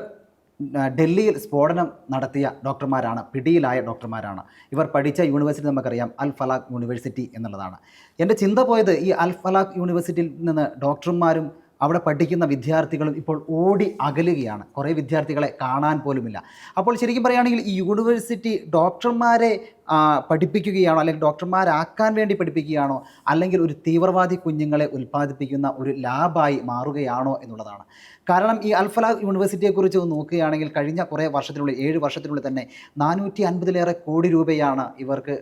ഡൽഹിയിൽ സ്ഫോടനം നടത്തിയ ഡോക്ടർമാരാണ്, പിടിയിലായ ഡോക്ടർമാരാണ്. ഇവർ പഠിച്ച യൂണിവേഴ്സിറ്റി നമുക്കറിയാം, അൽ ഫലാഖ് യൂണിവേഴ്സിറ്റി എന്നുള്ളതാണ്. എൻ്റെ ചിന്ത പോയത് ഈ അൽ ഫലാഖ് യൂണിവേഴ്സിറ്റിയിൽ നിന്ന് ഡോക്ടർമാരും അവിടെ പഠിക്കുന്ന വിദ്യാർത്ഥികളും ഇപ്പോൾ ഓടി അകലുകയാണ്. കുറേ വിദ്യാർത്ഥികളെ കാണാൻ പോലുമില്ല. അപ്പോൾ ശരിക്കും പറയുകയാണെങ്കിൽ ഈ യൂണിവേഴ്സിറ്റി ഡോക്ടർമാരെ പഠിപ്പിക്കുകയാണോ, അല്ലെങ്കിൽ ഡോക്ടർമാരാക്കാൻ വേണ്ടി പഠിപ്പിക്കുകയാണോ, അല്ലെങ്കിൽ ഒരു തീവ്രവാദി കുഞ്ഞുങ്ങളെ ഉൽപ്പാദിപ്പിക്കുന്ന ഒരു ലാബായി മാറുകയാണോ എന്നുള്ളതാണ്. കാരണം ഈ അൽ ഫലാഖ് യൂണിവേഴ്സിറ്റിയെക്കുറിച്ച് നോക്കുകയാണെങ്കിൽ കഴിഞ്ഞ കുറേ വർഷത്തിനുള്ളിൽ 7 വർഷത്തിനുള്ളിൽ തന്നെ 450-ലേറെ കോടി രൂപയാണ് ഇവർക്ക്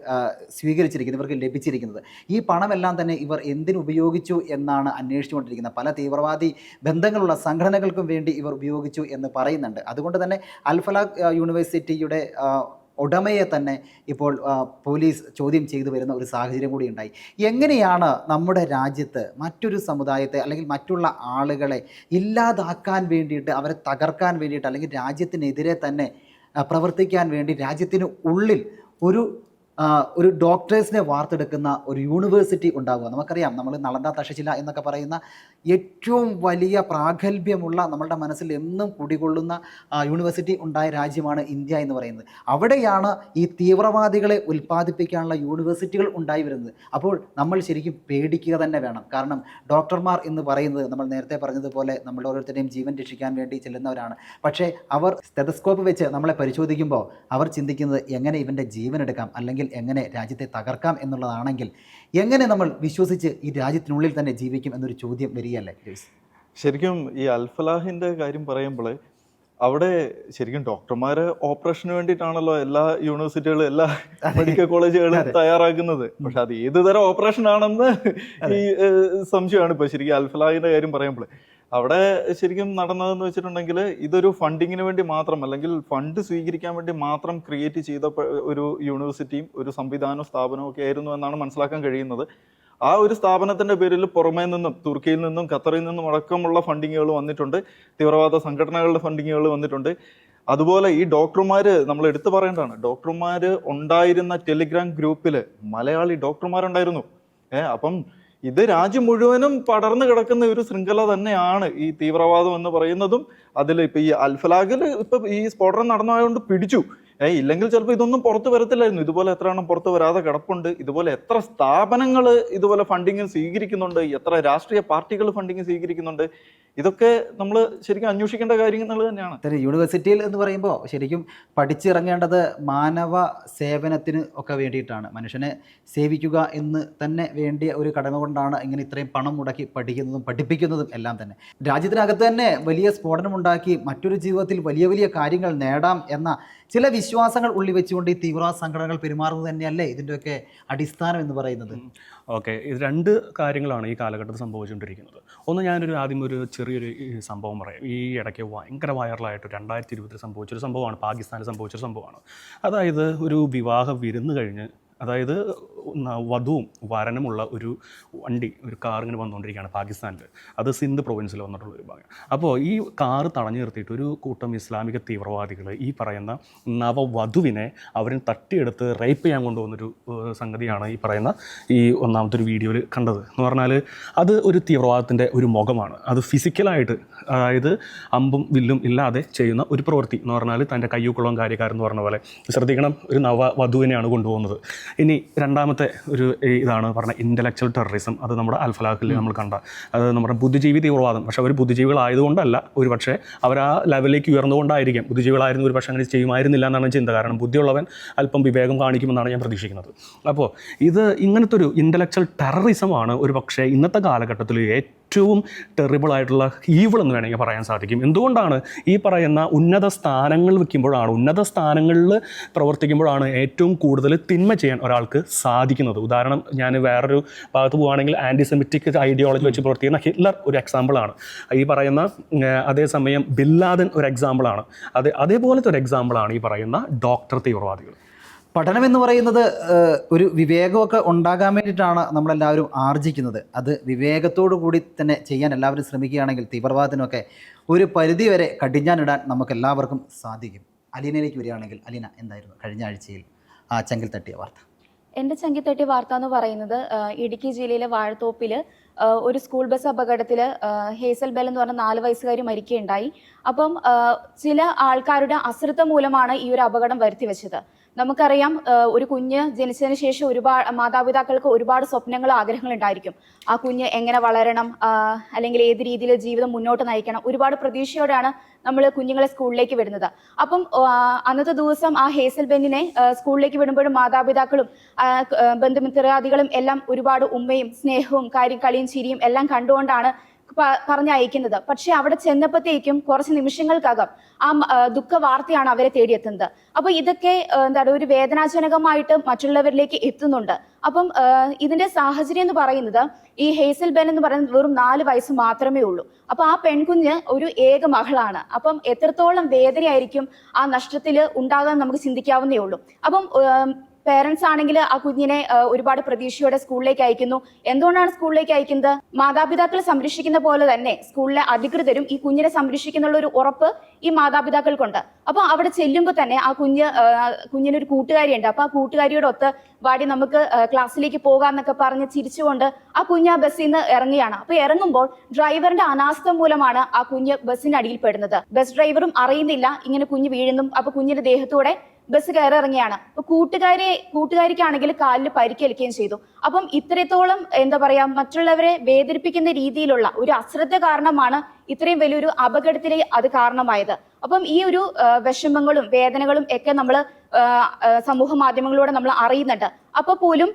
സ്വീകരിച്ചിരിക്കുന്നത്, ഇവർക്ക് ലഭിച്ചിരിക്കുന്നത്. ഈ പണമെല്ലാം തന്നെ ഇവർ എന്തിനുപയോഗിച്ചു എന്നാണ് അന്വേഷിച്ചുകൊണ്ടിരിക്കുന്നത്. പല തീവ്രവാദി ബന്ധങ്ങളുള്ള സംഘടനകൾക്കും വേണ്ടി ഇവർ ഉപയോഗിച്ചു എന്ന് പറയുന്നുണ്ട്. അതുകൊണ്ട് തന്നെ അൽ ഫലാഖ് യൂണിവേഴ്സിറ്റിയുടെ ഉടമയെ തന്നെ ഇപ്പോൾ പോലീസ് ചോദ്യം ചെയ്തു വരുന്ന ഒരു സാഹചര്യം കൂടി ഉണ്ടായി. എങ്ങനെയാണ് നമ്മുടെ രാജ്യത്ത് മറ്റൊരു സമുദായത്തെ അല്ലെങ്കിൽ മറ്റുള്ള ആളുകളെ ഇല്ലാതാക്കാൻ വേണ്ടിയിട്ട്, അവരെ തകർക്കാൻ വേണ്ടിയിട്ട്, അല്ലെങ്കിൽ രാജ്യത്തിനെതിരെ തന്നെ പ്രവർത്തിക്കാൻ വേണ്ടി രാജ്യത്തിന് ഉള്ളിൽ ഒരു ഡോക്ടേഴ്സിനെ വാർത്തെടുക്കുന്ന ഒരു യൂണിവേഴ്സിറ്റി ഉണ്ടാവുക? നമുക്കറിയാം, നമ്മൾ നളന്ദ തക്ഷശില എന്നൊക്കെ പറയുന്ന ഏറ്റവും വലിയ പ്രാഗൽഭ്യമുള്ള, നമ്മളുടെ മനസ്സിൽ എന്നും കുടികൊള്ളുന്ന യൂണിവേഴ്സിറ്റി ഉണ്ടായ രാജ്യമാണ് ഇന്ത്യ എന്ന് പറയുന്നത്. അവിടെയാണ് ഈ തീവ്രവാദികളെ ഉൽപ്പാദിപ്പിക്കാനുള്ള യൂണിവേഴ്സിറ്റികൾ ഉണ്ടായി വരുന്നത്. അപ്പോൾ നമ്മൾ ശരിക്കും പേടിക്കുക തന്നെ വേണം. കാരണം ഡോക്ടർമാർ എന്ന് പറയുന്നത്, നമ്മൾ നേരത്തെ പറഞ്ഞതുപോലെ, നമ്മളുടെ ഓരോരുത്തരുടെയും ജീവൻ രക്ഷിക്കാൻ വേണ്ടി ചെല്ലുന്നവരാണ്. പക്ഷേ അവർ സ്റ്റെതസ്കോപ്പ് വെച്ച് നമ്മളെ പരിശോധിക്കുമ്പോൾ അവർ ചിന്തിക്കുന്നത് എങ്ങനെ ഇവൻ്റെ ജീവൻ എടുക്കാം, അല്ലെങ്കിൽ എങ്ങനെ രാജ്യത്തെ തകർക്കാം എന്നുള്ളതാണെങ്കിൽ എങ്ങനെ നമ്മൾ വിശ്വസിച്ച് ഈ രാജ്യത്തിനുള്ളിൽ തന്നെ ജീവിക്കും എന്നൊരു ചോദ്യം വരികയല്ലേ? ശരിക്കും ഈ അൽഫലാഹിന്റെ കാര്യം പറയുമ്പോൾ അവിടെ ശരിക്കും ഡോക്ടർമാര് ഓപ്പറേഷന് വേണ്ടിയിട്ടാണല്ലോ എല്ലാ യൂണിവേഴ്സിറ്റികളും, എല്ലാ മെഡിക്കൽ കോളേജുകളും തയ്യാറാക്കുന്നത്. പക്ഷെ അത് ഏത് തരം ഓപ്പറേഷൻ ആണെന്ന് ഈ സംശയമാണ് ഇപ്പൊ ശരിക്കും അൽഫലാഹിന്റെ കാര്യം പറയുമ്പോൾ. അവിടെ ശരിക്കും നടന്നതെന്ന് വെച്ചിട്ടുണ്ടെങ്കിൽ ഇതൊരു ഫണ്ടിങ്ങിന് വേണ്ടി മാത്രം, അല്ലെങ്കിൽ ഫണ്ട് സ്വീകരിക്കാൻ വേണ്ടി മാത്രം ക്രിയേറ്റ് ചെയ്ത ഒരു യൂണിവേഴ്സിറ്റിയും ഒരു സംവിധാനവും സ്ഥാപനവും ഒക്കെ ആയിരുന്നു എന്നാണ് മനസ്സിലാക്കാൻ കഴിയുന്നത്. ആ ഒരു സ്ഥാപനത്തിന്റെ പേരിൽ പുറമേ നിന്നും, തുർക്കിയിൽ നിന്നും ഖത്തറിൽ നിന്നും അടക്കമുള്ള ഫണ്ടിങ്ങുകൾ വന്നിട്ടുണ്ട്, തീവ്രവാദ സംഘടനകളുടെ ഫണ്ടിങ്ങുകൾ വന്നിട്ടുണ്ട്. അതുപോലെ ഈ ഡോക്ടർമാര് നമ്മൾ എടുത്തു പറയേണ്ടതാണ്, ഡോക്ടർമാര് ഉണ്ടായിരുന്ന ടെലിഗ്രാം ഗ്രൂപ്പിൽ മലയാളി ഡോക്ടർമാരുണ്ടായിരുന്നു. അപ്പം ഇത് രാജ്യം മുഴുവനും പടർന്നു കിടക്കുന്ന ഒരു ശൃംഖല തന്നെയാണ് ഈ തീവ്രവാദം എന്ന് പറയുന്നതും. അതിൽ ഇപ്പൊ ഈ അൽഫലാഹിൽ ഇപ്പൊ ഈ സ്ഫോടനം നടന്നതുകൊണ്ട് പിടിച്ചു, ഇല്ലെങ്കിൽ ചിലപ്പോൾ ഇതൊന്നും പുറത്ത് വരത്തില്ലായിരുന്നു. ഇതുപോലെ എത്ര എണ്ണം പുറത്ത് വരാതെ കിടപ്പുണ്ട്. ഇതുപോലെ എത്ര സ്ഥാപനങ്ങൾ ഇതുപോലെ ഫണ്ടിങ് സ്വീകരിക്കുന്നുണ്ട്, എത്ര രാഷ്ട്രീയ പാർട്ടികൾ ഫണ്ടിങ് സ്വീകരിക്കുന്നുണ്ട്. ഇതൊക്കെ നമ്മൾ ശരിക്കും അന്വേഷിക്കേണ്ട കാര്യങ്ങൾ തന്നെയാണ്. യൂണിവേഴ്സിറ്റിയിൽ എന്ന് പറയുമ്പോൾ ശരിക്കും പഠിച്ചിറങ്ങേണ്ടത് മാനവ സേവനത്തിന് ഒക്കെ വേണ്ടിയിട്ടാണ്, മനുഷ്യനെ സേവിക്കുക എന്ന് തന്നെ വേണ്ടിയ ഒരു കടമ കൊണ്ടാണ് ഇങ്ങനെ ഇത്രയും പണം മുടക്കി പഠിക്കുന്നതും പഠിപ്പിക്കുന്നതും എല്ലാം തന്നെ. രാജ്യത്തിനകത്ത് തന്നെ വലിയ സ്ഫോടനമുണ്ടാക്കി മറ്റൊരു ജീവിതത്തിൽ വലിയ വലിയ കാര്യങ്ങൾ നേടാം എന്ന ചില വിശ്വാസങ്ങൾ ഉള്ളി വെച്ചുകൊണ്ട് ഈ തീവ്രവാദ സംഘടനകൾ പെരുമാറുന്നത് തന്നെയല്ലേ ഇതിൻ്റെയൊക്കെ അടിസ്ഥാനം എന്ന് പറയുന്നത്? ഓക്കെ, ഇത് രണ്ട് കാര്യങ്ങളാണ് ഈ കാലഘട്ടത്തിൽ സംഭവിച്ചുകൊണ്ടിരിക്കുന്നത്. ഒന്ന്, ഞാനൊരു ആദ്യം ഒരു ചെറിയൊരു സംഭവം പറയാം. ഈ ഇടയ്ക്ക് ഭയങ്കര വൈറലായിട്ട് 2020 സംഭവിച്ചൊരു സംഭവമാണ്, പാകിസ്ഥാനിൽ സംഭവിച്ചൊരു സംഭവമാണ്. അതായത് ഒരു വിവാഹ വിരുന്ന് കഴിഞ്ഞ്, അതായത് വധുവും വരനുമുള്ള ഒരു വണ്ടി, ഒരു കാർ ഇങ്ങനെ വന്നുകൊണ്ടിരിക്കുകയാണ് പാകിസ്ഥാനിൽ. അത് സിന്ധ് പ്രൊവിൻസിൽ വന്നിട്ടുള്ള ഒരു ഭാഗം. അപ്പോൾ ഈ കാറ് തടഞ്ഞു നിർത്തിയിട്ട് ഒരു കൂട്ടം ഇസ്ലാമിക തീവ്രവാദികൾ ഈ പറയുന്ന നവവധുവിനെ അവരിൽ തട്ടിയെടുത്ത് റേപ്പ് ചെയ്യാൻ കൊണ്ടുപോകുന്നൊരു സംഗതിയാണ് ഈ പറയുന്ന ഈ ഒന്നാമത്തെ ഒരു വീഡിയോയിൽ കണ്ടത്. എന്ന് പറഞ്ഞാൽ അത് ഒരു തീവ്രവാദത്തിൻ്റെ ഒരു മുഖമാണ്. അത് ഫിസിക്കലായിട്ട്, അതായത് അമ്പും വില്ലും ഇല്ലാതെ ചെയ്യുന്ന ഒരു പ്രവൃത്തി എന്ന് പറഞ്ഞാൽ തൻ്റെ കയ്യൂക്കുളം കാര്യക്കാരെന്ന് പറഞ്ഞ പോലെ. ശ്രദ്ധിക്കണം, ഒരു നവവധുവിനെയാണ് കൊണ്ടുപോകുന്നത്. ഇനി രണ്ടാമത്തെ ഒരു ഇതാണ് പറഞ്ഞ ഇൻ്റലക്ച്വൽ ടെററിസം. അത് നമ്മുടെ അൽഫലാഹിൽ നമ്മൾ കണ്ട, അത് നമ്മുടെ ബുദ്ധിജീവി തീവ്രവാദം. പക്ഷേ അവർ ബുദ്ധിജീവികളായതുകൊണ്ടല്ല, ഒരു പക്ഷേ അവർ ആ ലെവലിലേക്ക് ഉയർന്നുകൊണ്ടായിരിക്കും. ബുദ്ധിജീവികളായിരുന്നു ഒരു പക്ഷേ അങ്ങനെ ചെയ്യുമായിരുന്നില്ല എന്നാണ് ചിന്ത. കാരണം ബുദ്ധിയുള്ളവൻ അല്പം വിവേകം കാണിക്കുമെന്നാണ് ഞാൻ പ്രതീക്ഷിക്കുന്നത്. അപ്പോൾ ഇത് ഇങ്ങനത്തെ ഒരു ഇൻ്റലക്ച്വൽ ടെററിസമാണ് ഒരു പക്ഷേ ഇന്നത്തെ കാലഘട്ടത്തിൽ ഏറ്റവും ടെറിബിളായിട്ടുള്ള ഈവിൾ എന്ന് വേണമെങ്കിൽ പറയാൻ സാധിക്കും. എന്തുകൊണ്ടാണ് ഈ പറയുന്ന ഉന്നത സ്ഥാനങ്ങൾ വയ്ക്കുമ്പോഴാണ്, ഉന്നത സ്ഥാനങ്ങളിൽ പ്രവർത്തിക്കുമ്പോഴാണ് ഏറ്റവും കൂടുതൽ തിന്മ ചെയ്യാൻ ഒരാൾക്ക് സാധിക്കുന്നത്. ഉദാഹരണം, ഞാൻ വേറൊരു ഭാഗത്ത് പോവുകയാണെങ്കിൽ ആൻറ്റിസെമിറ്റിക് ഐഡിയോളജി വെച്ച് പ്രവർത്തിക്കുന്ന ഹിറ്റ്ലർ ഒരു എക്സാമ്പിളാണ്. ഈ പറയുന്ന അതേസമയം ബിൻ ലാദൻ ഒരു എക്സാമ്പിളാണ്. അതേപോലത്തെ ഒരു എക്സാമ്പിളാണ് ഈ പറയുന്ന ഡോക്ടർ തീവ്രവാദികൾ. പഠനം എന്ന് പറയുന്നത് ഒരു വിവേകമൊക്കെ ഉണ്ടാകാൻ വേണ്ടിയിട്ടാണ് നമ്മളെല്ലാവരും ആർജിക്കുന്നത്. അത് വിവേകത്തോടു കൂടി തന്നെ ചെയ്യാൻ എല്ലാവരും ശ്രമിക്കുകയാണെങ്കിൽ തീവ്രവാദത്തിനൊക്കെ ഒരു പരിധിവരെ കടിഞ്ഞാനിടാൻ നമുക്കെല്ലാവർക്കും സാധിക്കും. അലീനയിലേക്ക് വരികയാണെങ്കിൽ, അലീന, എന്തായിരുന്നു കഴിഞ്ഞ ആഴ്ചയിൽ ആ ചങ്കിൽ തട്ടിയ വാർത്ത? എൻ്റെ ചങ്കിൽ തട്ടിയ വാർത്ത എന്ന് പറയുന്നത് ഇടുക്കി ജില്ലയിലെ വാഴത്തോപ്പിൽ ഒരു സ്കൂൾ ബസ് അപകടത്തിൽ ഹേസൽ ബെൽ എന്ന് പറഞ്ഞ 4 വയസ്സുകാരി മരിക്കുകയുണ്ടായി. അപ്പം ചില ആൾക്കാരുടെ അശ്രദ്ധ മൂലമാണ് ഈ ഒരു അപകടം വരുത്തി വെച്ചത്. നമുക്കറിയാം, ഒരു കുഞ്ഞ് ജനിച്ചതിന് ശേഷം മാതാപിതാക്കൾക്ക് ഒരുപാട് സ്വപ്നങ്ങളും ആഗ്രഹങ്ങളും ഉണ്ടായിരിക്കും. ആ കുഞ്ഞ് എങ്ങനെ വളരണം, അല്ലെങ്കിൽ ഏത് രീതിയിൽ ജീവിതം മുന്നോട്ട് നയിക്കണം, ഒരുപാട് പ്രതീക്ഷയോടെയാണ് നമ്മൾ കുഞ്ഞുങ്ങളെ സ്കൂളിലേക്ക് വിടുന്നത്. അപ്പം അന്നത്തെ ദിവസം ആ ഹേസൽ ബെന്നിനെ സ്കൂളിലേക്ക് വിടുമ്പോഴും മാതാപിതാക്കളും ബന്ധുമിത്രാദികളും എല്ലാം ഒരുപാട് ഉമ്മയും സ്നേഹവും കളിയും ചിരിയും എല്ലാം കണ്ടുകൊണ്ടാണ് പറഞ്ഞയക്കുന്നത്. പക്ഷെ അവിടെ ചെന്നപ്പോഴത്തേക്കും കുറച്ച് നിമിഷങ്ങൾക്കകം ദുഃഖ വാർത്തയാണ് അവരെ തേടിയെത്തുന്നത്. അപ്പൊ ഇതൊക്കെ എന്താണ് ഒരു വേദനാജനകമായിട്ട് മറ്റുള്ളവരിലേക്ക് എത്തുന്നുണ്ട്. അപ്പം ഇതിന്റെ സാഹചര്യം എന്ന് പറയുന്നത് ഈ ഹേസൽ ബെൽ എന്ന് പറയുന്നത് വെറും 4 വയസ്സ് മാത്രമേ ഉള്ളൂ. അപ്പൊ ആ പെൺകുഞ്ഞ് ഒരു ഏക മകളാണ്. അപ്പം എത്രത്തോളം വേദനയായിരിക്കും ആ നഷ്ടത്തിൽ ഉണ്ടാകാൻ നമുക്ക് ചിന്തിക്കാവുന്നേ ഉള്ളൂ. അപ്പം പേരൻസ് ആണെങ്കിൽ ആ കുഞ്ഞിനെ ഒരുപാട് പ്രതീക്ഷയോടെ സ്കൂളിലേക്ക് അയക്കുന്നു. എന്തുകൊണ്ടാണ് സ്കൂളിലേക്ക് അയക്കുന്നത്? മാതാപിതാക്കൾ സംരക്ഷിക്കുന്ന പോലെ തന്നെ സ്കൂളിലെ അധികൃതരും ഈ കുഞ്ഞിനെ സംരക്ഷിക്കുന്നുള്ള ഒരു ഉറപ്പ് ഈ മാതാപിതാക്കൾക്കുണ്ട്. അപ്പൊ അവിടെ ചെല്ലുമ്പോൾ തന്നെ ആ കുഞ്ഞിനൊരു കൂട്ടുകാരിയുണ്ട്. അപ്പൊ ആ കൂട്ടുകാരിയോടൊത്ത് വാടി നമുക്ക് ക്ലാസ്സിലേക്ക് പോകാന്നൊക്കെ പറഞ്ഞ് ചിരിച്ചുകൊണ്ട് ആ കുഞ്ഞ് ആ ബസ്സിൽ നിന്ന് ഇറങ്ങുകയാണ്. അപ്പൊ ഇറങ്ങുമ്പോൾ ഡ്രൈവറിന്റെ അനാസ്ഥ മൂലമാണ് ആ കുഞ്ഞ് ബസ്സിന്റെ അടിയിൽ പെടുന്നത്. ബസ് ഡ്രൈവറും അറിയുന്നില്ല ഇങ്ങനെ കുഞ്ഞ് വീഴുന്നു. അപ്പൊ കുഞ്ഞിന്റെ ദേഹത്തൂടെ ബസ് കയറി ഇറങ്ങിയാണ്. അപ്പൊ കൂട്ടുകാരിക്കാണെങ്കിൽ കാലിൽ പരിക്കേൽക്കുകയും ചെയ്തു. അപ്പം ഇത്രത്തോളം എന്താ പറയാ മറ്റുള്ളവരെ വേദനിപ്പിക്കുന്ന രീതിയിലുള്ള ഒരു അശ്രദ്ധ കാരണമാണ് ഇത്രയും വലിയൊരു അപകടത്തിന് അത് കാരണമായത്. അപ്പം ഈ ഒരു വിഷമങ്ങളും വേദനകളും ഒക്കെ നമ്മൾ സമൂഹ മാധ്യമങ്ങളിലൂടെ നമ്മൾ അറിയുന്നുണ്ട്. അപ്പൊ പോലും